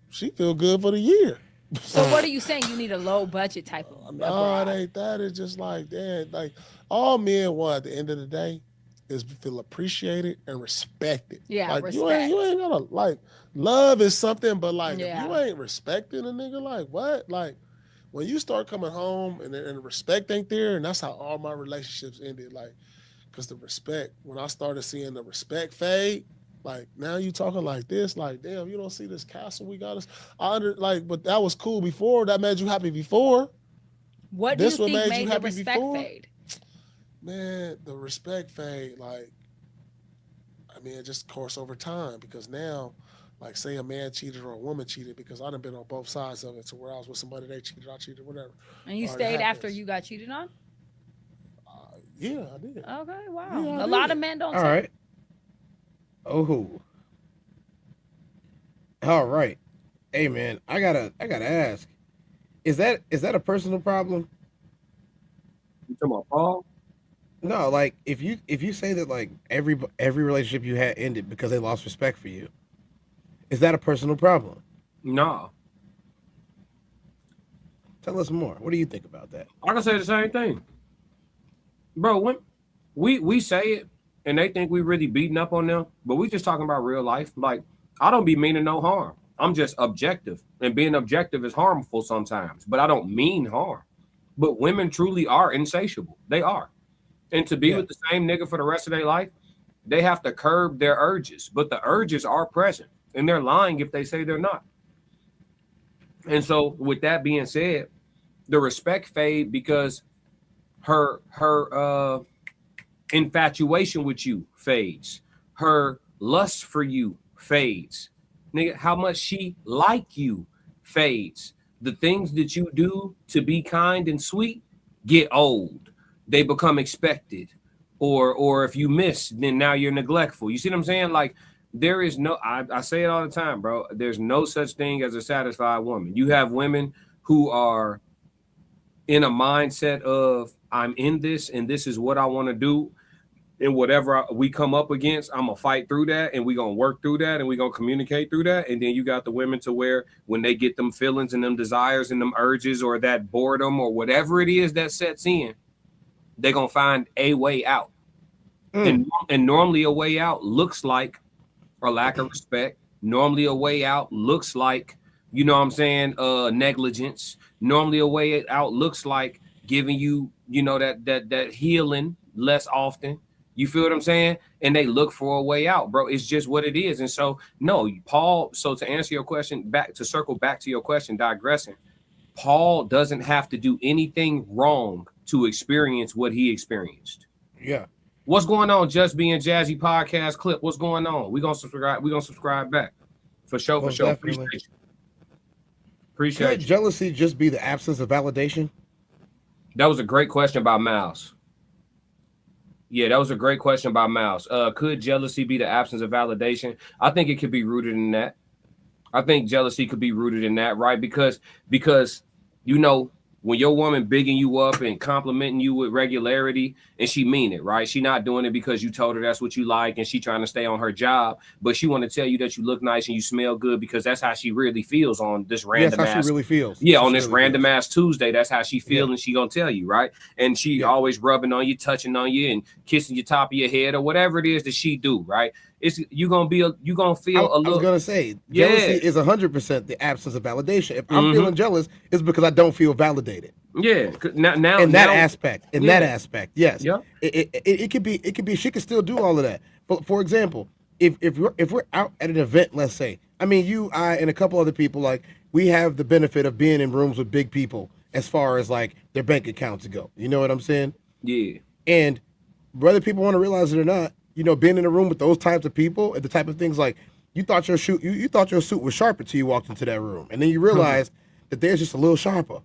She feel good for the year. So what are you saying? You need a low budget type of No, it ain't that. It's just like, damn, like all men want at the end of the day is feel appreciated and respected. Yeah, like respect. you ain't gotta like love is something, but like if you ain't respecting a nigga, like what? Like when you start coming home and the respect ain't there, and that's how all my relationships ended. Like, cause the respect, when I started seeing the respect fade, like now you talking like this, like damn, you don't see this castle we got us. But that was cool before. That made you happy before. What do you think made the respect fade? Man, the respect fade, like, I mean, it just course over time, because now, like, say a man cheated or a woman cheated, because I done been on both sides of it, to where I was with somebody, they cheated, I cheated, whatever. And you stayed after you got cheated on? Yeah, I did. Okay, wow. Yeah, a lot of men don't. All right. Oh. All right. Hey, man, I gotta ask. Is that a personal problem? You talking about Paul? No, like if you say that like every relationship you had ended because they lost respect for you, is that a personal problem? No. Tell us more. What do you think about that? I can say the same thing. Bro, when we say it and they think we really beating up on them, but we just talking about real life. Like, I don't be meaning no harm. I'm just objective. And being objective is harmful sometimes, but I don't mean harm. But women truly are insatiable. They are. And to be with the same nigga for the rest of their life, they have to curb their urges. But the urges are present. And they're lying if they say they're not. And so with that being said, the respect fade because her infatuation with you fades. Her lust for you fades. Nigga, how much she like you fades. The things that you do to be kind and sweet get old. They become expected. Or if you miss, then now you're neglectful. You see what I'm saying? Like, there is no, I say it all the time, bro. There's no such thing as a satisfied woman. You have women who are in a mindset of, I'm in this and this is what I want to do. And whatever we come up against, I'm going to fight through that and we're going to work through that and we're going to communicate through that. And then you got the women to where when they get them feelings and them desires and them urges or that boredom or whatever it is that sets in, they're going to find a way out. And normally a way out looks like a lack of respect. Normally a way out looks like, you know what I'm saying, negligence. Normally a way out looks like giving you, you know, that healing less often. You feel what I'm saying? And they look for a way out, bro. It's just what it is. And so, no, Paul, so to answer your question, circle back to your question, digressing, Paul doesn't have to do anything wrong to experience what he experienced. Yeah. What's going on, Just Being Jazzy podcast clip? What's going on? We're gonna subscribe back. For sure, for sure. Appreciate you. Could jealousy just be the absence of validation? That was a great question by Miles. Yeah, that was a great question by Miles. Could jealousy be the absence of validation? I think it could be rooted in that. I think jealousy could be rooted in that, right? Because you know, when your woman bigging you up and complimenting you with regularity, and she mean it, right? She not doing it because you told her that's what you like and she trying to stay on her job, but she want to tell you that you look nice and you smell good because that's how she really feels on this random ass. How she really feels. Yeah, on this random ass Tuesday, that's how she feel, and she gonna tell you, right? And she always rubbing on you, touching on you, and kissing your top of your head or whatever it is that she do, right? You gonna feel a little. I was gonna say jealousy is 100% the absence of validation. If I'm feeling jealous, it's because I don't feel validated. Yeah, now in that aspect, yes. Yeah. It could be. She could still do all of that. But for example, if we're out at an event, let's say, I mean, you, I, and a couple other people, like, we have the benefit of being in rooms with big people as far as like their bank accounts go. You know what I'm saying? Yeah. And whether people want to realize it or not, you know, being in a room with those types of people and the type of things like you thought your suit was sharp until you walked into that room, and then you realize that theirs just a little sharper.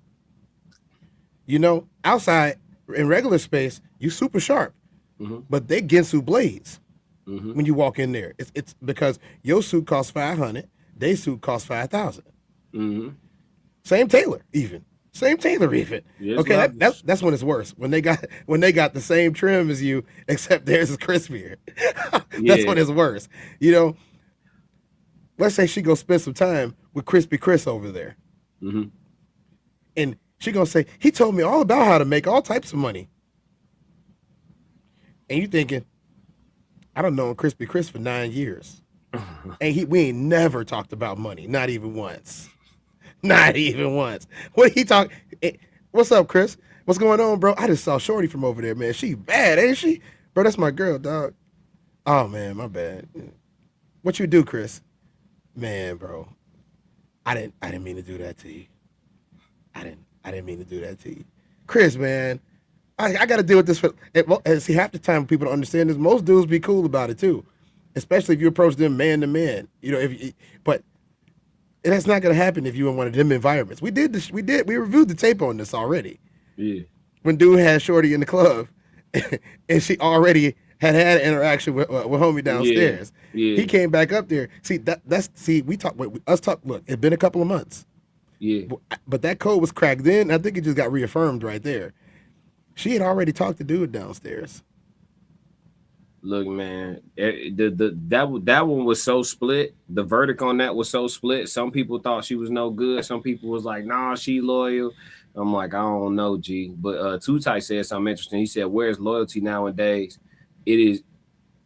You know, outside in regular space, you super sharp, but they Ginsu blades when you walk in there. It's because your suit costs $500, their suit costs $5,000. Same tailor, even. Yes, okay, that's when it's worse. When they got the same trim as you, except theirs is crispier. That's when it's worse. You know, let's say she go spend some time with Crispy Chris over there, and she gonna say, he told me all about how to make all types of money. And you thinking, I don't know Crispy Chris for 9 years, and we ain't never talked about money, not even once. Not even once. What he talk? What's up, Chris? What's going on, bro? I just saw Shorty from over there, man. She bad, ain't she? Bro, that's my girl, dog. Oh man, my bad. What you do, Chris? Man, bro, I didn't mean to do that to you. I didn't mean to do that to you, Chris. Man, I got to deal with this. And see, half the time people don't understand this. Most dudes be cool about it too, especially if you approach them man to man. You know, but that's not going to happen if you in one of them environments. We reviewed the tape on this already. Yeah. When dude had Shorty in the club, and she already had an interaction with homie downstairs. Yeah. He came back up there. See, we talk. Look, it's been a couple of months. Yeah. But that code was cracked then. I think it just got reaffirmed right there. She had already talked to dude downstairs. Look, man, that one was so split. The verdict on that was so split. Some people thought she was no good. Some people was like, nah, she loyal. I'm like, I don't know, G. But Two Tight said something interesting. He said, where's loyalty nowadays? Is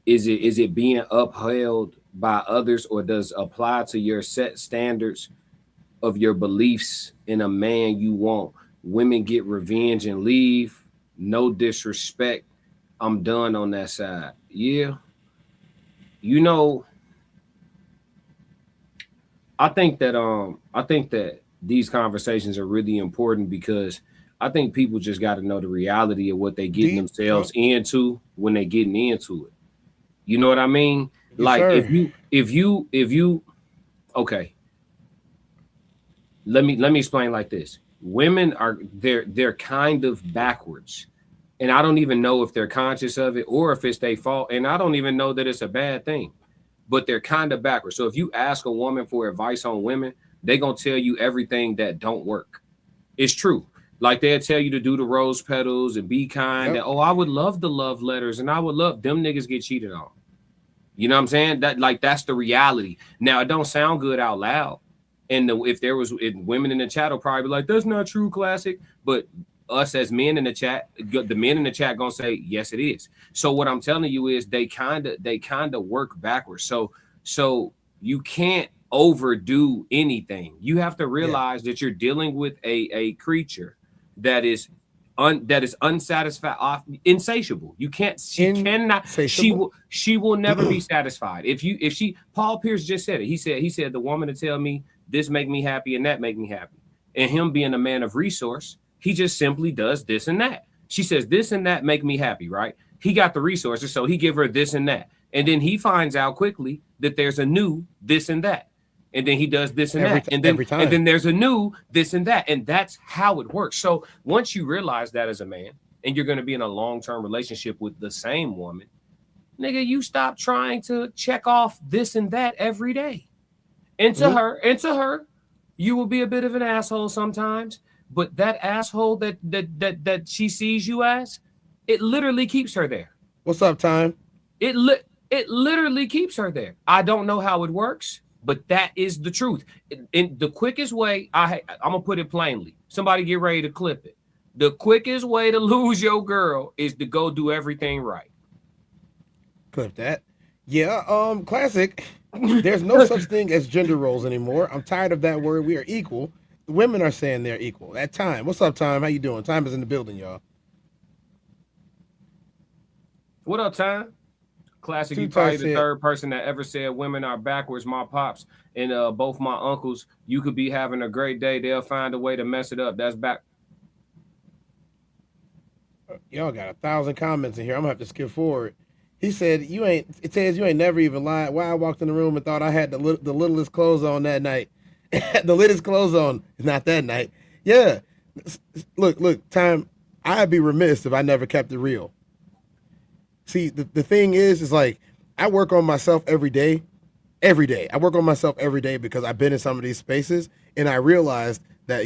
it being upheld by others, or does apply to your set standards of your beliefs in a man you want? Women get revenge and leave. No disrespect. I'm done on that side. Yeah. You know, I think that these conversations are really important, because I think people just got to know the reality of what they getting themselves into when they getting into it. You know what I mean? Yes, like sir. if you okay. Let me explain like this. Women they're kind of backwards. And I don't even know if they're conscious of it or if it's their fault. And I don't even know that it's a bad thing, but they're kind of backwards. So if you ask a woman for advice on women, they're going to tell you everything that don't work. It's true. Like they'll tell you to do the rose petals and be kind. Yep. That, I would love the love letters and I would love them niggas get cheated on. You know what I'm saying? That's the reality. Now, it don't sound good out loud. And if women in the chat will probably be like, that's not true, Classic. But us as men in the chat, the men in the chat gonna say, yes, it is. So what I'm telling you is they kind of work backwards. So you can't overdo anything. You have to realize that you're dealing with a creature that is unsatisfied, insatiable. You can't, she will never be satisfied. Paul Pierce just said it. He said the woman to tell me this make me happy and that make me happy. And him being a man of resource, he just simply does this and that. She says this and that make me happy, right? He got the resources, so he give her this and that. And then he finds out quickly that there's a new this and that. And then he does this and that. And then there's a new this and that. And that's how it works. So once you realize that as a man, and you're going to be in a long-term relationship with the same woman, nigga, you stop trying to check off this and that every day. And to her, you will be a bit of an asshole sometimes. But that asshole that she sees you as, it literally keeps her there. What's up, Time? It literally keeps her there. I don't know how it works, but that is the truth. In the quickest way, I'm gonna put it plainly. Somebody get ready to clip it. The quickest way to lose your girl is to go do everything right. Clip that. Yeah, Classic. There's no such thing as gender roles anymore. I'm tired of that word. We are equal. Women are saying they're equal. At Time. What's up, Time? How you doing? Time is in the building, y'all. What up, Time? Classic, you probably the third person that ever said women are backwards. My pops and both my uncles, you could be having a great day. They'll find a way to mess it up. That's back. Y'all got 1,000 comments in here. I'm gonna have to skip forward. He said, it says you ain't never even lied. Why I walked in the room and thought I had the littlest clothes on that night. The latest clothes on, not that night. Yeah. Look, Time, I'd be remiss if I never kept it real. See, the thing is like, I work on myself every day. I work on myself every day because I've been in some of these spaces and I realized that,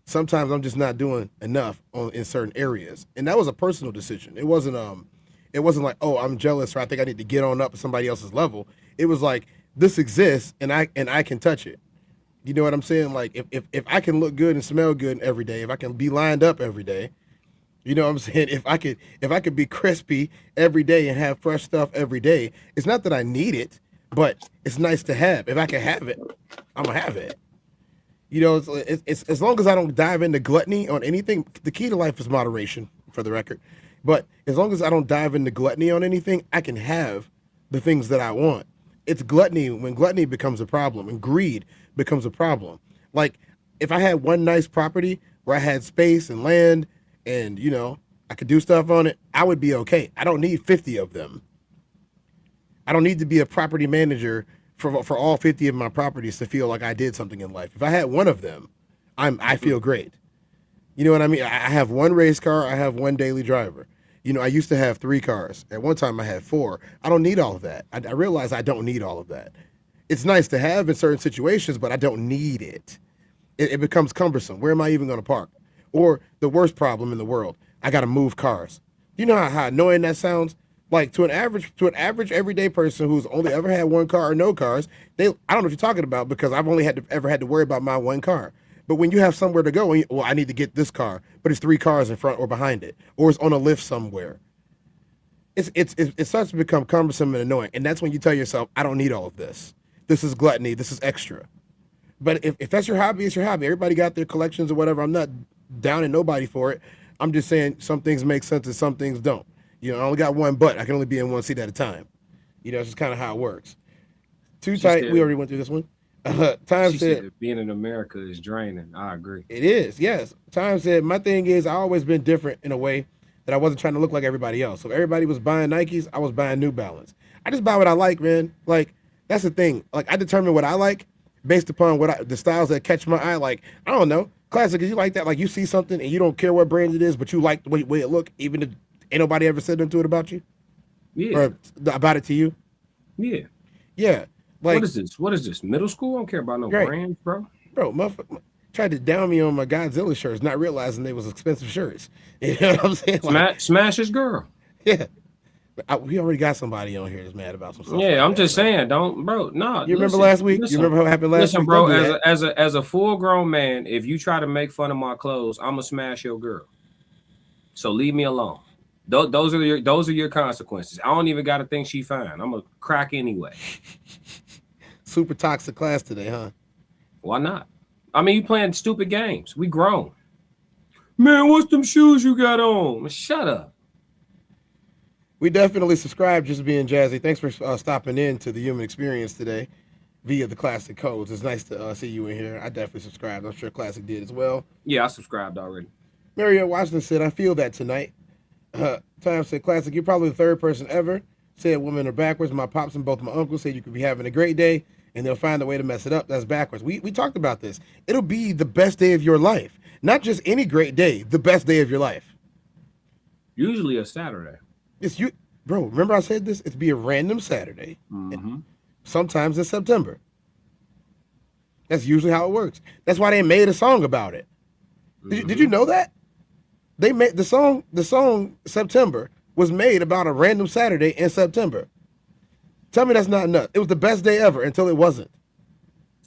sometimes I'm just not doing enough in certain areas. And that was a personal decision. It wasn't like, oh, I'm jealous or I think I need to get on up to somebody else's level. It was like, this exists and I can touch it. You know what I'm saying? Like if I can look good and smell good every day, if I can be lined up every day, you know what I'm saying? If I could be crispy every day and have fresh stuff every day, it's not that I need it, but it's nice to have. If I can have it, I'm gonna have it. It's as long as I don't dive into gluttony on anything. The key to life is moderation, for the record. But as long as I don't dive into gluttony on anything, I can have the things that I want. It's gluttony when gluttony becomes a problem and greed becomes a problem. Like if I had one nice property where I had space and land and, I could do stuff on it, I would be okay. I don't need 50 of them. I don't need to be a property manager for all 50 of my properties to feel like I did something in life. If I had one of them, I feel great. You know what I mean? I have one race car. I have one daily driver. I used to have 3 cars. At one time I had 4. I don't need all of that. I realize I don't need all of that. It's nice to have in certain situations, but I don't need it. it becomes cumbersome. Where am I even going to park? Or the worst problem in the world, I got to move cars. You know how annoying that sounds? Like to an average everyday person who's only ever had one car or no cars, I don't know what you're talking about because I've only ever had to worry about my one car. But when you have somewhere to go, well, I need to get this car, but it's 3 cars in front or behind it, or it's on a lift somewhere. It starts to become cumbersome and annoying, and that's when you tell yourself, I don't need all of this. This is gluttony. This is extra. But if that's your hobby, it's your hobby. Everybody got their collections or whatever. I'm not downing nobody for it. I'm just saying some things make sense and some things don't. You know, I only got one butt. I can only be in one seat at a time. You know, it's just kind of how it works. Too tight. We already went through this one. Time said being in America is draining. I agree. It is, yes. Time said my thing is I always been different in a way that I wasn't trying to look like everybody else. So if everybody was buying Nikes, I was buying New Balance. I just buy what I like, man. Like that's the thing. Like I determine what I like based upon the styles that catch my eye. Like I don't know, classic. Is you like that? Like you see something and you don't care what brand it is, but you like the way it look, even if ain't nobody ever said into it about you. Yeah. Or about it to you. Yeah. Yeah. Like, what is this? Middle school? I don't care about no brands, bro. Bro, motherfucker tried to down me on my Godzilla shirts, not realizing they was expensive shirts. You know what I'm saying? Like, smash his girl. Yeah. We already got somebody on here that's mad about some stuff. Yeah, like I'm just saying, don't, bro. No. You remember last week? You remember what happened last week? Listen, bro. As a full grown man, if you try to make fun of my clothes, I'm gonna smash your girl. So leave me alone. Those are your consequences. I don't even gotta think she fine. I'm a crack anyway. Super toxic class today, huh? Why not? I mean, you playing stupid games. We grown. Man, what's them shoes you got on? Shut up. We definitely subscribe, just being jazzy. Thanks for stopping in to the Human Experience today via the Classic Codes. It's nice to see you in here. I definitely subscribed. I'm sure Classic did as well. Yeah, I subscribed already. Mario Washington said, I feel that tonight. Time said, Classic, you're probably the third person ever. Said women are backwards. My pops and both my uncles said you could be having a great day and they'll find a way to mess it up. That's backwards. We talked about this. It'll be the best day of your life. Not just any great day, the best day of your life. Usually a Saturday. It's you, bro. Remember I said this? It's be a random Saturday. Mm-hmm. Sometimes in September. That's usually how it works. That's why they made a song about it. Did you know that? They made the song September was made about a random Saturday in September. Tell me that's not nuts. It was the best day ever until it wasn't.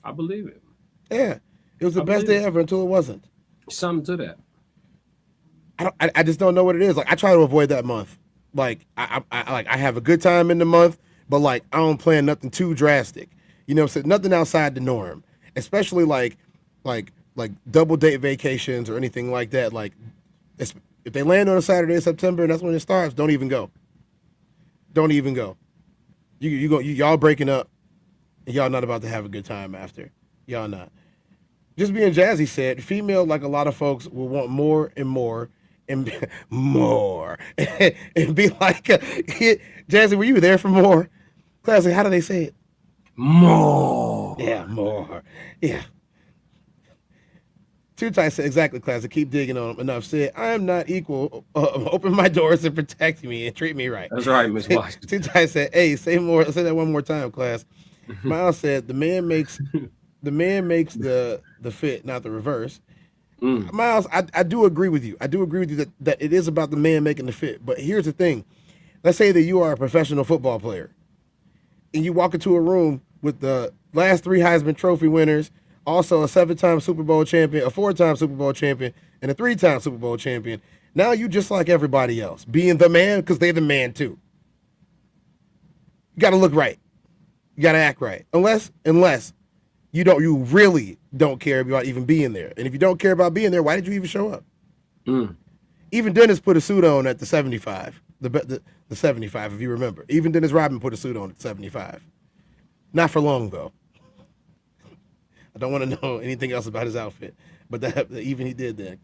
I believe it. Yeah. It was the best day ever until it wasn't. Something to that. I just don't know what it is. Like I try to avoid that month. Like I have a good time in the month, but like I don't plan nothing too drastic. You know, so nothing outside the norm. Especially like double date vacations or anything like that. Like if they land on a Saturday in September and that's when it starts, don't even go. Don't even go. Y'all breaking up and y'all not about to have a good time after. Y'all not. Just being jazzy said, female, like a lot of folks, will want more and more and more and be like, Jazzy, were you there for more? Classic, how do they say it? More. Yeah, more. Yeah. Too tight said, exactly, Classic. Keep digging on them. Enough said, I am not equal. Open my doors and protect me and treat me right. That's right, Miss Washington. Too tight said, hey, say that one more time, class. Miles said, the man makes the fit, not the reverse. Miles, I do agree with you. I do agree with you that it is about the man making the fit. But here's the thing. Let's say that you are a professional football player and you walk into a room with the last 3 Heisman Trophy winners, also a 7-time Super Bowl champion, a 4-time Super Bowl champion, and a 3-time Super Bowl champion. Now you just like everybody else, being the man because they're the man too. You got to look right. You got to act right. Unless you really don't care about even being there. And if you don't care about being there, why did you even show up? Even Dennis put a suit on at the 75, the 75, if you remember. Even Dennis Rodman put a suit on at 75. Not for long, though. I don't want to know anything else about his outfit, but even he did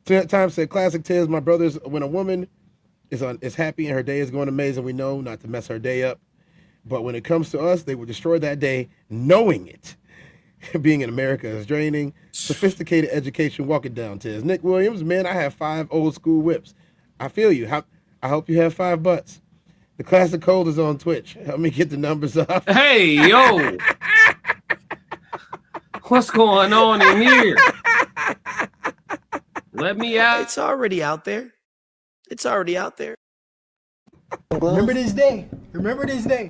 that. Time said, Classic Tez, my brothers, when a woman is happy and her day is going amazing, we know not to mess her day up. But when it comes to us, they will destroy that day knowing it. Being in America is draining. Sophisticated education, walk it down, Tez. Nick Williams, man, I have 5 old school whips. I feel you. I hope you have 5 butts. The Classic Cold is on Twitch. Help me get the numbers up. Hey, yo. What's going on in here? Let me out. It's already out there. It's already out there. Remember this day. Remember this day.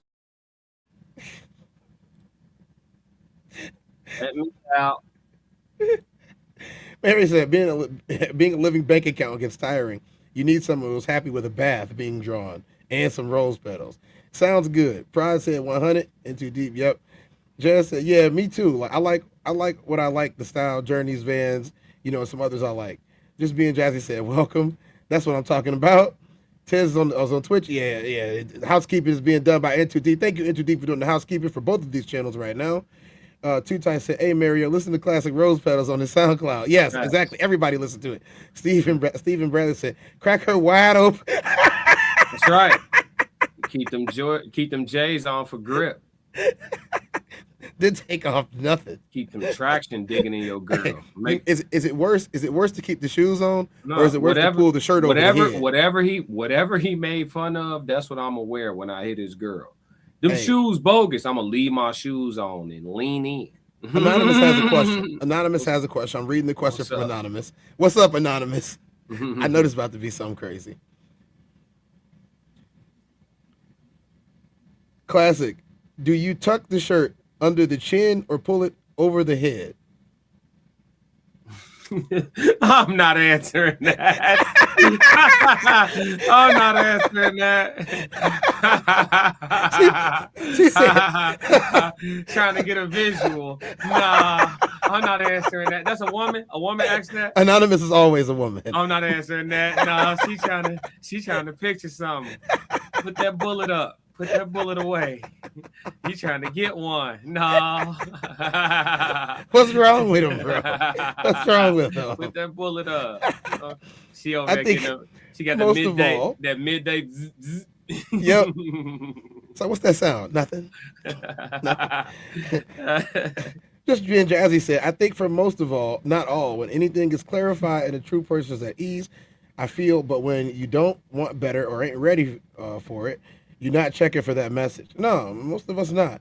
Let me out. Mary said, being a living bank account gets tiring. You need someone who's happy with a bath being drawn and some rose petals. Sounds good. Pride said 100 and too deep. Yep. Jess said, yeah, me too. Like I like what I like, the style, Journeys, Vans, and some others I like. Just being Jazzy said, welcome. That's what I'm talking about. Tez was on Twitch. Yeah. Housekeeping is being done by N2D. Thank you, N2D, for doing the housekeeping for both of these channels right now. Two Times said, hey, Mario, listen to classic Rose Petals on his SoundCloud. Yes, exactly. Everybody listen to it. Stephen Bradley said, crack her wide open. That's right. Keep them J's on for grip. Didn't take off nothing. Keep them traction digging in your girl. Is it worse? Is it worse to keep the shoes on, or is it worse to pull the shirt over the head? Whatever he made fun of, that's what I'm gonna wear when I hit his girl. Them shoes bogus. I'm gonna leave my shoes on and lean in. Anonymous has a question. I'm reading the question from Anonymous. What's up, Anonymous? I know this is about to be something crazy. Classic. Do you tuck the shirt under the chin or pull it over the head? I'm not answering that. I'm not answering that. She said, trying to get a visual. Nah, I'm not answering that. That's a woman. A woman asked that. Anonymous is always a woman. I'm not answering that. No, she's trying to picture something. Put that bullet up. Put that bullet away. You trying to get one? No. What's wrong with him, bro? What's wrong with him? Put that bullet up. She over there getting she got the midday. That midday. Zzz. Yep. So what's that sound? Nothing. Just being Jazzy said, I think for most of all, not all, when anything is clarified and a true person is at ease, I feel, but when you don't want better or ain't ready for it, you're not checking for that message. No, most of us not.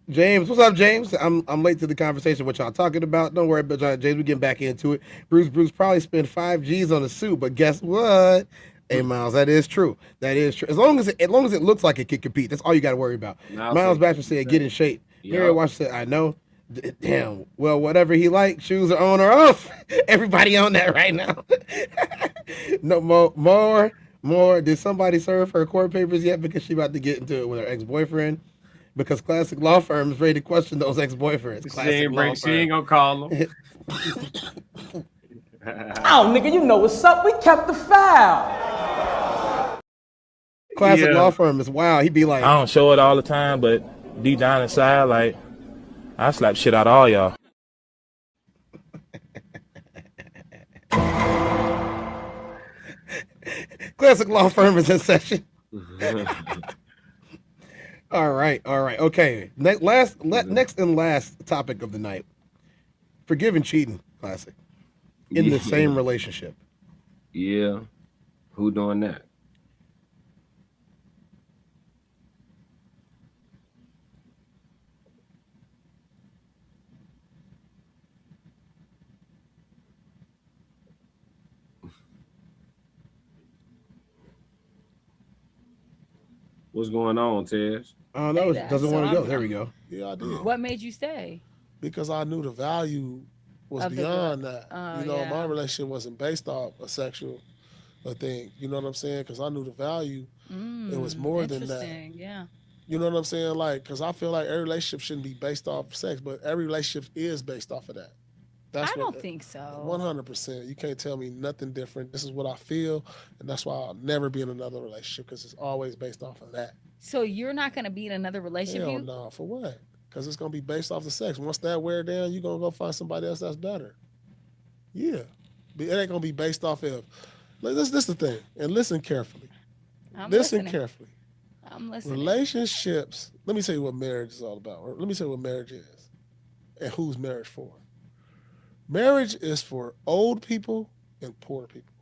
James, what's up, James? I'm late to the conversation. What y'all talking about? Don't worry about James. We getting back into it. Bruce probably spent 5 G's on a suit, but guess what? Hey, Miles, that is true. That is true. As long as it looks like it can compete, that's all you got to worry about. Miles Bachelor said, "Get in shape." Mary Watch said, "I know." Damn. Well, whatever he likes, shoes are on or off. Everybody on that right now. No more. Did somebody serve her court papers yet? Because she about to get into it with her ex-boyfriend. Because classic law firm is ready to question those ex-boyfriends. She ain't gonna call them. Oh, nigga, you know what's up. We kept the file. Classic law firm is wild. He'd be like, I don't show it all the time, but deep down inside, like, I slap shit out of all y'all. Classic law firm is in session. All right. Okay. Next and last topic of the night. Forgiving cheating, Classic. In the same relationship. Yeah. Who doing that? What's going on, Tez? Oh no, it doesn't want to go. There we go. Yeah, I did. What made you stay? Because I knew the value was beyond that. My relationship wasn't based off a sexual thing. You know what I'm saying? Because I knew the value. It was more than that. Yeah. You know what I'm saying? Like, because I feel like every relationship shouldn't be based off of sex, but every relationship is based off of that. I don't think so. 100%. You can't tell me nothing different. This is what I feel, and that's why I'll never be in another relationship, because it's always based off of that. So you're not going to be in another relationship? Hell no. For what? Because it's going to be based off the sex. Once that wear down, you're going to go find somebody else that's better. Yeah. It ain't going to be based off of... This is the thing, and listen carefully. Listen carefully. I'm listening. Relationships... Let me tell you what marriage is all about. Let me tell you what marriage is and who's marriage for. Marriage is for old people and poor people.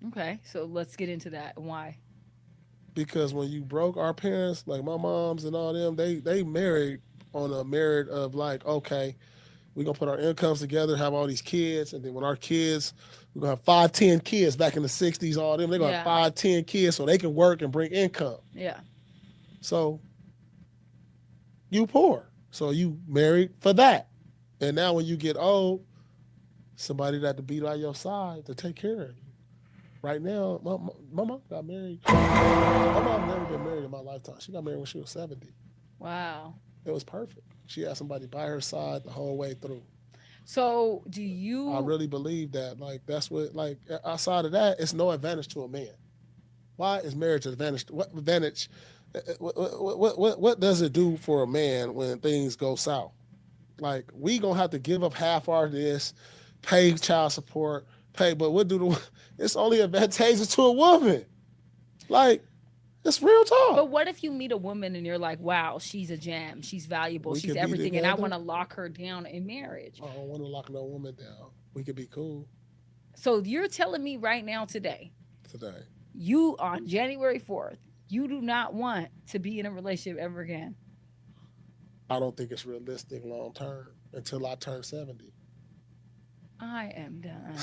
Okay, so let's get into that. Why? Because when you broke, our parents, like my moms and all them, they married on a merit of like, okay, We're going to put our incomes together, have all these kids. And then when our kids, we're going to have 5, 10 kids back in the 60s, all them. They're going to have 5, 10 kids so they can work and bring income. Yeah. So you poor. So you married for that. And now when you get old, somebody that to be by your side to take care of you. Right now, my mom got married. My mom never been married in my lifetime. She got married when she was 70. Wow. It was perfect. She had somebody by her side the whole way through. So do you? I really believe that. Like, that's what, like, outside of that, it's no advantage to a man. Why is marriage advantage? What advantage? What does it do for a man when things go south? Like, we gonna have to give up half our this, pay child support, but what do it's only advantageous to a woman. Like, it's real talk. But what if you meet a woman and you're like, wow, she's a gem, she's valuable, she's everything, and I want to lock her down in marriage? I don't want to lock no woman down. We could be cool. So you're telling me right now today, you on January 4th, you do not want to be in a relationship ever again? I don't think it's realistic long term until I turn 70. I am done.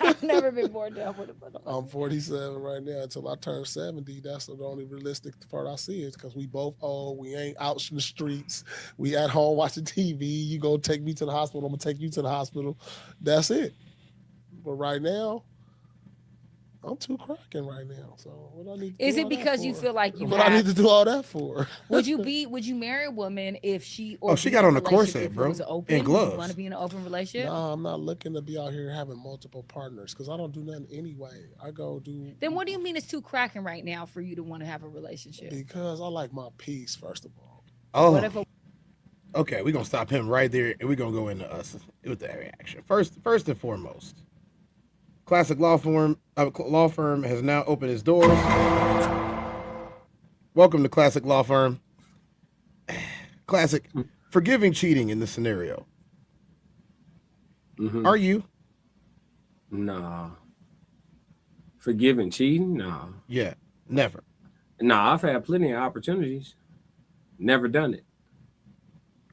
I've never been more done with it. I'm 47 right now. Until I turn 70, that's the only realistic part I see is because we both old. We ain't out in the streets. We at home watching TV. You go take me to the hospital. I'm going to take you to the hospital. That's it. But right now, I'm too cracking right now. So what I need to is do it all because that you for? feel like you What I need to do all that for? Would you marry a woman if she she got on a corset, bro, and gloves. Would you want to be in an open relationship? No, I'm not looking to be out here having multiple partners because I don't do nothing anyway. I go do. Then what do you mean it's too cracking right now for you to want to have a relationship? Because I like my peace, first of all. Oh. What if Okay, we're gonna stop him right there, and we're gonna go into us with the reaction. First and foremost, Classic law firm has now opened its doors. Welcome to Classic Law Firm. Classic, forgiving cheating in this scenario. Mm-hmm. Are you? Nah. Forgiving cheating? Nah. Yeah, never. Nah, I've had plenty of opportunities. Never done it.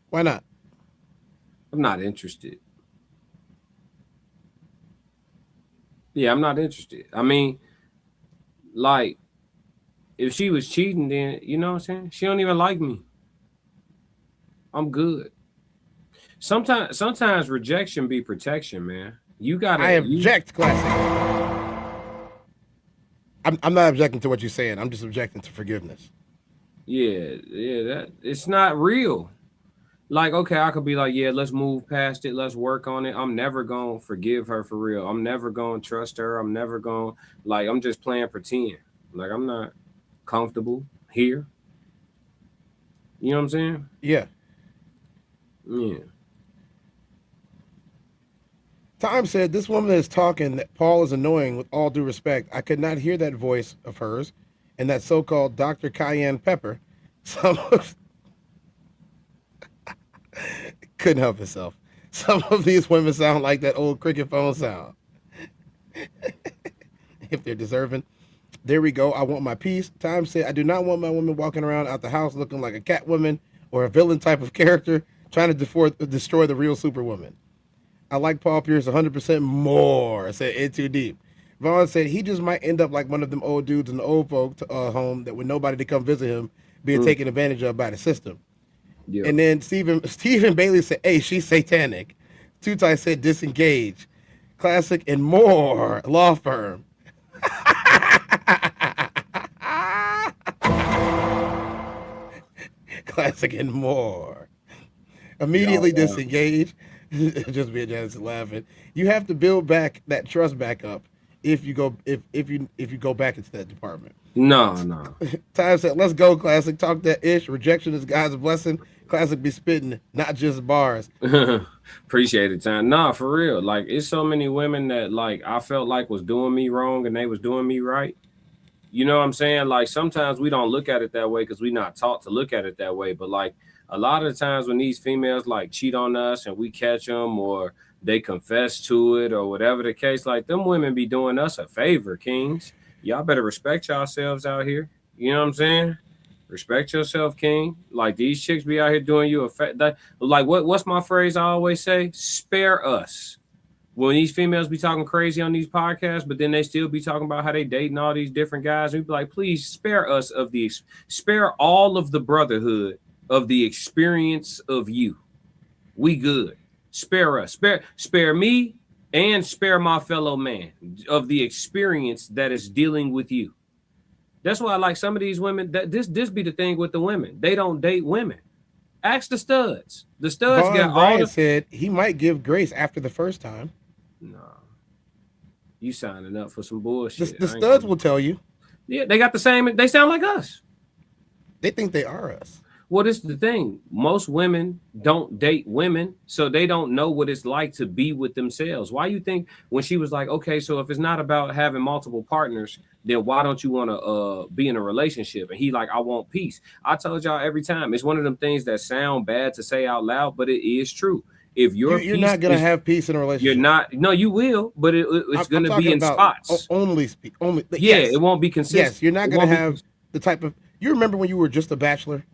Why not? I'm not interested. Yeah, I'm not interested. I mean, like, if she was cheating, then, you know what I'm saying? She don't even like me. I'm good. Sometimes rejection be protection, man. You gotta. I object, Classic. I'm not objecting to what you're saying. I'm just objecting to forgiveness. Yeah, that it's not real. Like, okay, I could be like, yeah, let's move past it. Let's work on it. I'm never going to forgive her for real. I'm never going to trust her. I'm never going to, like, I'm just playing pretend. Like, I'm not comfortable here. You know what I'm saying? Yeah. Yeah. Time said, this woman is talking that Paul is annoying with all due respect. I could not hear that voice of hers and that so-called Dr. Cayenne Pepper. Couldn't help himself. Some of these women sound like that old cricket phone sound. If they're deserving. There we go. I want my peace. Time said, I do not want my woman walking around out the house looking like a cat woman or a villain type of character trying to destroy the real superwoman. I like Paul Pierce 100% more. I said, it too deep. Vaughn said he just might end up like one of them old dudes in the old folk home that with nobody to come visit him being taken advantage of by the system. Yeah. And then Stephen Bailey said, hey, she's satanic. Tutai said, disengage. Classic and more law firm. Classic and more. Immediately disengage. Just be just laughing. You have to build back that trust back up if you go if you go back into that department. No. Time said, let's go, Classic. Talk that ish. Rejection is God's blessing. Classic be spitting, not just bars. Appreciate it, Time. Nah, for real. Like, it's so many women that, like, I felt like was doing me wrong and they was doing me right. You know what I'm saying? Like, sometimes we don't look at it that way because we're not taught to look at it that way. But, like, a lot of the times when these females, like, cheat on us and we catch them or they confess to it or whatever the case, like, them women be doing us a favor, kings. Y'all better respect yourselves out here. You know what I'm saying? Respect yourself, King. Like these chicks be out here doing you like what's my phrase I always say? Spare us. When these females be talking crazy on these podcasts, but then they still be talking about how they dating all these different guys, we'd be like, please spare us spare all of the brotherhood of the experience of you. We good. Spare us. Spare me and spare my fellow man of the experience that is dealing with you. That's why I like some of these women. That this be the thing with the women. They don't date women. Ask the studs. The studs Vaughn got all Bryant the. said he might give grace after the first time. No, you signing up for some bullshit. The studs will tell you. Yeah, they got the same. They sound like us. They think they are us. Well, this is the thing. Most women don't date women, so they don't know what it's like to be with themselves. Why you think when she was like, okay, so if it's not about having multiple partners, then why don't you want to be in a relationship? And he like, I want peace. I told y'all every time. It's one of them things that sound bad to say out loud, but it is true. If you're not gonna have peace in a relationship, you're not. No, you will, but it's going to be in spots. Only. Yeah, yes. It won't be consistent. Yes, you're not gonna have the type of. You remember when you were just a bachelor?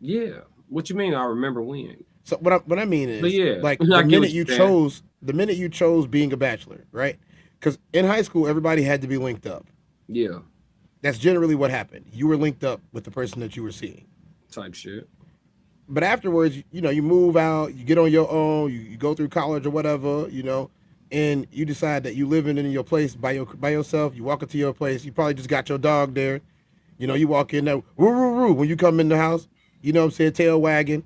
Yeah. What you mean? I remember when. So what I mean is, yeah, like the minute you chose being a bachelor, right? Because in high school, everybody had to be linked up. Yeah. That's generally what happened. You were linked up with the person that you were seeing. Type shit. But afterwards, you move out, you get on your own, you go through college or whatever, and you decide that you living in your place by yourself. You walk into your place. You probably just got your dog there. You walk in there, woo, woo, woo, when you come in the house. You know what I'm saying? Tail wagging.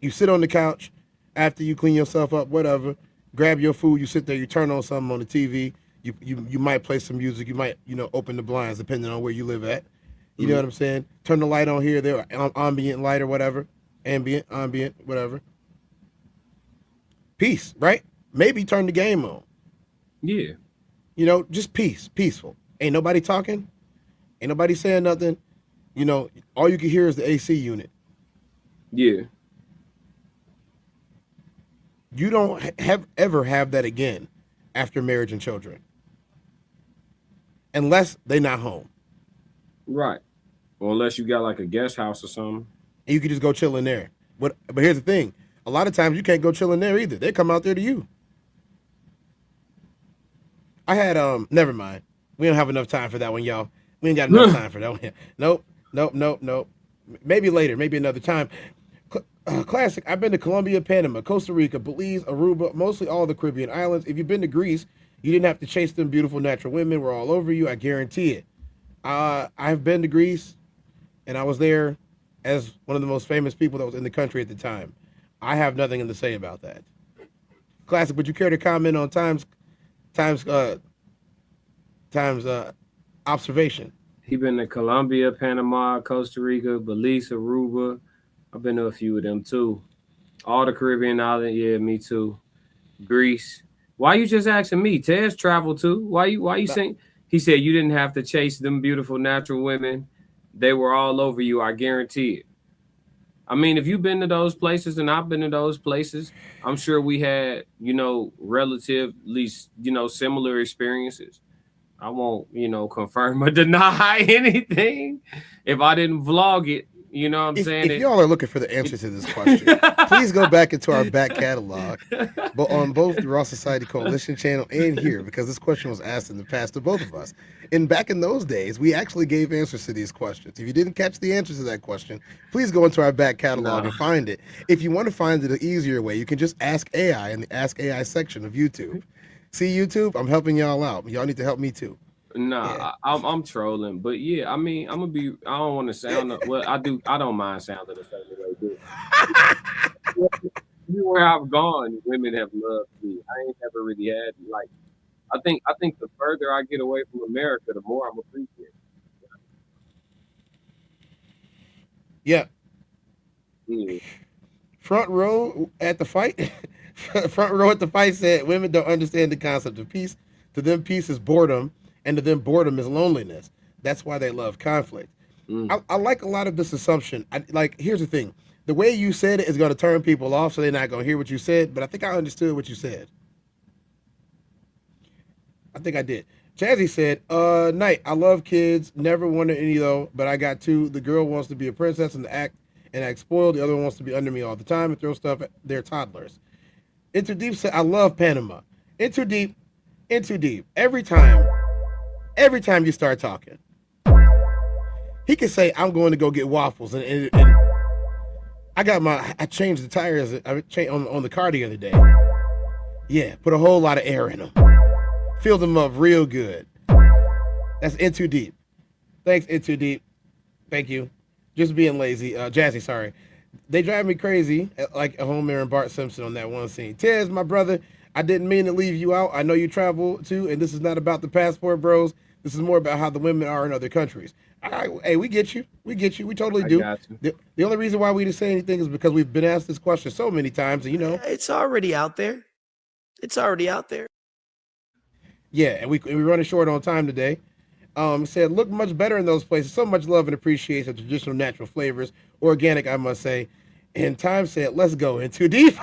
You sit on the couch after you clean yourself up, whatever. Grab your food. You sit there. You turn on something on the TV. You might play some music. You might, open the blinds depending on where you live at. You know what I'm saying? Turn the light on here, there, ambient light or whatever. Ambient, whatever. Peace, right? Maybe turn the game on. Yeah. Just peaceful. Ain't nobody talking. Ain't nobody saying nothing. All you can hear is the AC unit. Yeah. You don't ever have that again after marriage and children. Unless they're not home. Right. Or unless you got like a guest house or something. And you can just go chill in there. But here's the thing. A lot of times you can't go chill in there either. They come out there to you. I had, never mind. We don't have enough time for that one, y'all. We ain't got enough time for that one. Nope. Maybe later, maybe another time. Classic. I've been to Colombia, Panama, Costa Rica, Belize, Aruba, mostly all the Caribbean islands. If you've been to Greece, you didn't have to chase them beautiful natural women. We're all over you. I guarantee it. I've been to Greece, and I was there as one of the most famous people that was in the country at the time. I have nothing to say about that. Classic. Would you care to comment on Time's observation? He been to Colombia, Panama, Costa Rica, Belize, Aruba. I've been to a few of them too. All the Caribbean islands, yeah, me too. Greece. Why you just asking me? Tez traveled too. Why you saying? He said you didn't have to chase them beautiful natural women. They were all over you. I guarantee it. I mean, if you've been to those places and I've been to those places, I'm sure we had, relatively, similar experiences. I won't, confirm or deny anything if I didn't vlog it. You know what I'm saying? If y'all are looking for the answer to this question, please go back into our back catalog, but on both the Raw Society Coalition channel and here, because this question was asked in the past to both of us. And back in those days, we actually gave answers to these questions. If you didn't catch the answers to that question, please go into our back catalog and find it. If you want to find it an easier way, you can just ask AI in the Ask AI section of YouTube. See, YouTube, I'm helping y'all out. Y'all need to help me too. Nah, yeah. I'm trolling, but yeah, I mean, I don't want to sound. Well, I do. I don't mind sounding a certain way. Everywhere I've gone, women have loved me. I ain't never really had like. I think the further I get away from America, the more I'm appreciated. Yeah. Front row at the fight. Front row at the fight said women don't understand the concept of peace. To them, peace is boredom. And to them, boredom is loneliness. That's why they love conflict. I like a lot of this assumption. Here's the thing. The way you said it is going to turn people off, so they're not going to hear what you said. But I think I understood what you said. I think I did. Jazzy said, Night, I love kids, never wanted any though, but I got two. The girl wants to be a princess and act spoiled. The other one wants to be under me all the time and throw stuff at their toddlers. Into Deep said, I love Panama. Into Deep. Every time you start talking, he can say, I'm going to go get waffles. And I changed the tires on the car the other day. Yeah, put a whole lot of air in them. Filled them up real good. That's Into Deep. Thanks, Into Deep. Thank you. Just being lazy. Jazzy, sorry. They drive me crazy, like Homer and Bart Simpson on that one scene. Tez, my brother, I didn't mean to leave you out. I know you travel too, and this is not about the passport bros. This is more about how the women are in other countries. All right, hey, we get you. We totally do. The only reason why we didn't say anything is because we've been asked this question so many times, and it's already out there. Yeah, and we're running short on time today. Said, look much better in those places. So much love and appreciation of traditional natural flavors. Organic, I must say. And Time said, let's go Into Deep.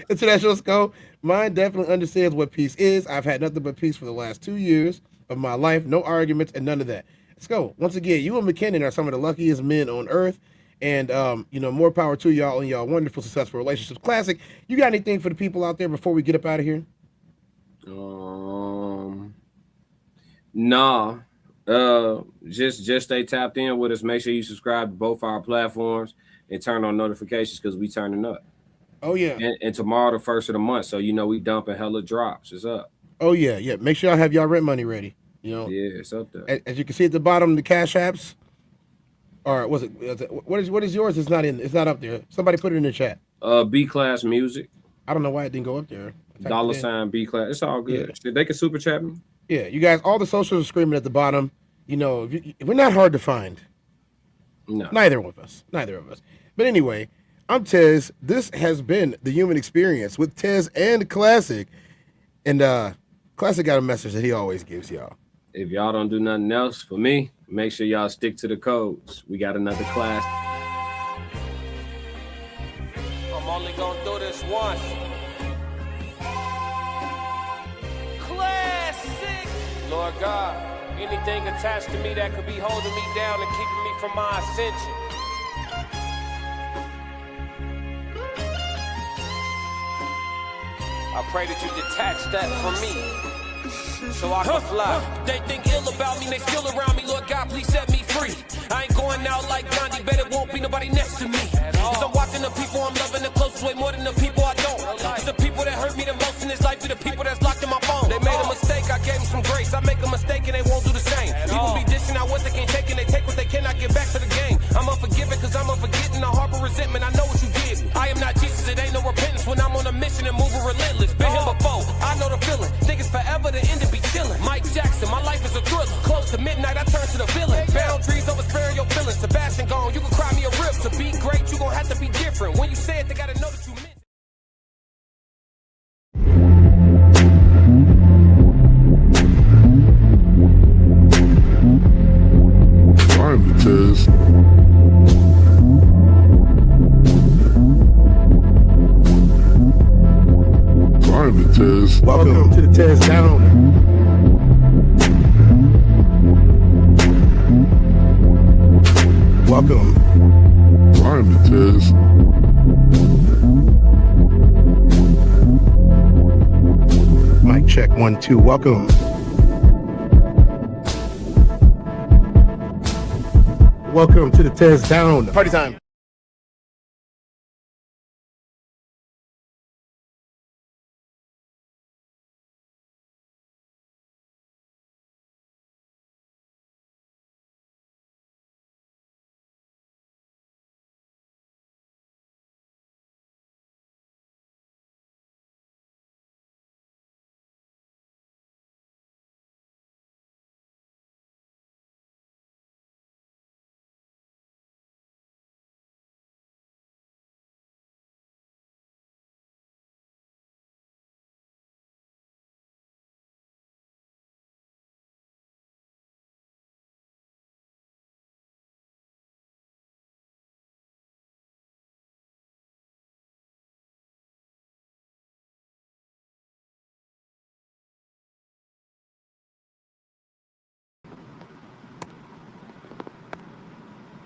International Scope. Mine definitely understands what peace is. I've had nothing but peace for the last 2 years of my life. No arguments and none of that. Let's go. Once again, you and McKinnon are some of the luckiest men on earth. And, more power to y'all and y'all wonderful, successful relationships. Classic. You got anything for the people out there before we get up out of here? Nah. Just stay tapped in with us. Make sure you subscribe to both our platforms and turn on notifications because we turning up. Oh yeah. And tomorrow the 1st of the month, so we dumping hella drops. It's up. Oh yeah. Make sure y'all have y'all rent money ready. Yeah, it's up there. As you can see at the bottom, the Cash Apps. Or what is yours? It's not up there. Somebody put it in the chat. B Class Music. I don't know why it didn't go up there. $ B Class. It's all good. Yeah. They can super chat me. Yeah, you guys, all the socials are screaming at the bottom. We're not hard to find. No. Neither of us. But anyway, I'm Tez. This has been The Human Experience with Tez and Classic. And Classic got a message that he always gives y'all. If y'all don't do nothing else for me, make sure y'all stick to the codes. We got another class. I'm only gonna do this once. Classic. Lord God, anything attached to me that could be holding me down and keeping me from my ascension. I pray that you detach that from me, so I can fly. They think ill about me, they still around me. Lord God, please set me free. I ain't going out like Gandhi, bet it won't be nobody next to me. Cause I'm watching the people I'm loving the closest way more than the people I don't. It's the people that hurt me the most in this life be the people that's locked in my phone. They made a mistake, I gave them some grace. I make a mistake and they won't do the same. People be dishing out what they can't take and they take what they cannot get back to the game. I'm unforgiving cause I'm unforgetting. I harbor resentment, I know what you did. I am not Jesus, it ain't no repentance when I'm on a mission and moving relentless. Been here before, I know the feeling. Think it's forever, the end to be chilling. Mike Jackson, my life is a thriller. Close to midnight, I turn to the villain. Boundaries over sparing your feelings. Sebastian gone, you can cry me a rip. To be great, you gon' have to be different. When you say it, they gotta know that you meant it. Finally, Tez. Finally, Tez. Welcome to the TezDown. Welcome. Finally, Tez. Mic check 1 2. Welcome. Welcome to the TezDown. Party time.